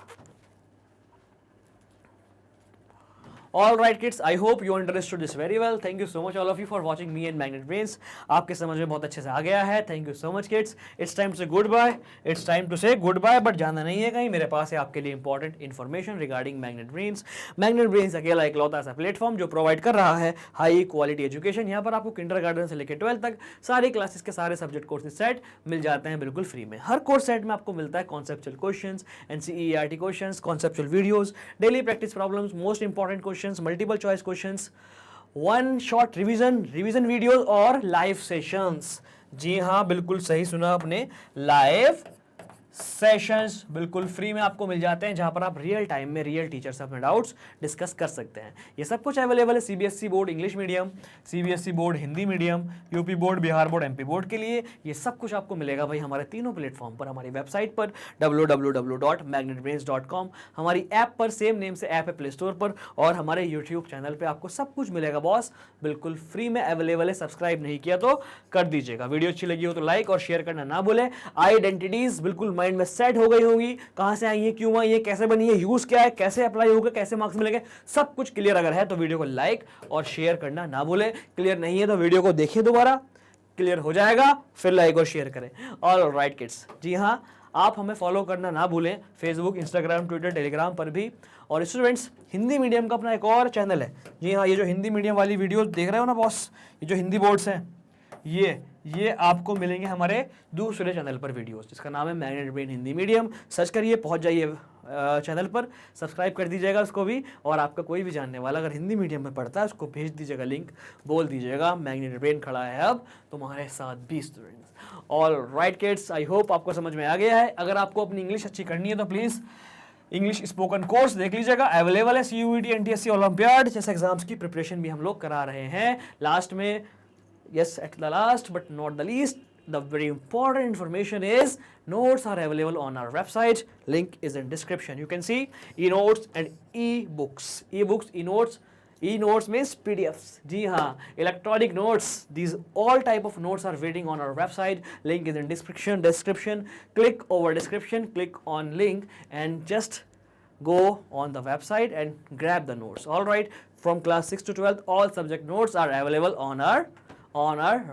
Speaker 1: All right kids, I hope you understood this very well. Thank you so much all of you for watching me and Magnet Brains. आपके समझ में बहुत अच्छे से आ गया है। Thank you so much kids. It's time to say goodbye. It's time to say goodbye, but जाना नहीं है कहीं, मेरे पास है आपके लिए important information regarding Magnet Brains. Magnet Brains अकेला इकलौता ऐसा प्लेटफॉर्म जो प्रोवाइड कर रहा है हाई क्वालिटी एजुकेशन। यहाँ पर आपको किंडरगार्टन से लेकर 12 तक सारी क्लासेस के सारे सब्जेक्ट कोर्सेज सेट मिल जाते हैं बिल्कुल फ्री में। हर कोर्स सेट में आपको मिलता है conceptual questions, NCERT questions, conceptual videos, daily practice problems, most important questions, multiple choice questions, 1 shot revision videos और लाइव सेशंस। जी हाँ, बिल्कुल सही सुना आपने, लाइव सेशंस बिल्कुल फ्री में आपको मिल जाते हैं, जहां पर आप रियल टाइम में रियल टीचर से अपने डाउट्स डिस्कस कर सकते हैं। ये सब कुछ अवेलेबल है CBSE board English medium, CBSE board Hindi medium, UP board, Bihar board, MP board के लिए। ये सब कुछ आपको मिलेगा भाई हमारे तीनों प्लेटफॉर्म पर, हमारी वेबसाइट पर www.magnetbrains.com, हमारी ऐप पर, सेम नेम से ऐप है प्ले स्टोर पर, और हमारे यूट्यूब चैनल पर आपको सब कुछ मिलेगा बॉस, बिल्कुल फ्री में अवेलेबल है। सब्सक्राइब नहीं किया तो कर दीजिएगा। वीडियो अच्छी लगी हो तो लाइक और शेयर करना ना भूलें। आइडेंटिटीज बिल्कुल माइंड में सेट हो गई होगी, कहाँ से आई है, क्यों आई है, कैसे बनी है, यूज क्या है, कैसे अप्लाई होगा, कैसे मार्क्स मिलेंगे, सब कुछ क्लियर अगर है तो वीडियो को लाइक और शेयर करना ना भूलें। क्लियर नहीं है तो वीडियो को देखिए दोबारा, क्लियर हो जाएगा, फिर लाइक और शेयर करें। ऑल राइट किड्स, जी हाँ, आप हमें फॉलो करना ना भूलें फेसबुक, इंस्टाग्राम, ट्विटर, टेलीग्राम पर भी। और स्टूडेंट्स, हिंदी मीडियम का अपना एक और चैनल है। जी हाँ, ये जो हिंदी मीडियम वाली वीडियो देख रहे हो ना बॉस, ये जो हिंदी बोर्ड्स हैं, ये आपको मिलेंगे हमारे दूसरे चैनल पर वीडियोस, जिसका नाम है magnet brain Hindi medium. Search करिए, पहुंच जाइए चैनल पर, सब्सक्राइब कर दीजिएगा उसको भी। और आपका कोई भी जानने वाला अगर हिंदी मीडियम में पढ़ता है, उसको भेज दीजिएगा लिंक, बोल दीजिएगा मैग्नेट ब्रेन खड़ा है अब तुम्हारे साथ भी students. All right kids, I hope आपको समझ में आ गया है। अगर आपको अपनी इंग्लिश अच्छी करनी है तो प्लीज़ इंग्लिश स्पोकन कोर्स देख लीजिएगा, अवेलेबल है। CUET, NTSC, ओलंपियाड जैसे एग्जाम्स की प्रिपरेशन भी हम लोग करा रहे हैं। लास्ट में, yes, at the last but not the least, the very important information is notes are available on our website. Link is in description. You can see e-notes and e-books. E-books, e-notes. E-notes means PDFs. जी हाँ, electronic notes. These all type of notes are waiting on our website. Link is in description. Click over description, click on link and just go on the website and grab the notes. All right, from class 6 to 12th, all subject notes are available on our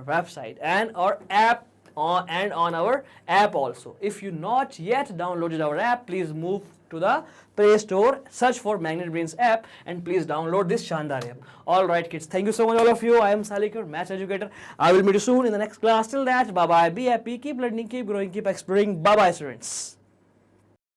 Speaker 1: website and our app, and on our app also. If you not yet downloaded our app, please move to the Play Store, search for Magnet Brains app and please download this Shandar app. All right kids, thank you so much all of you. I am Salik, your maths educator. I will meet you soon in the next class. Till that, bye bye, be happy, keep learning, keep growing, keep exploring. Bye bye students.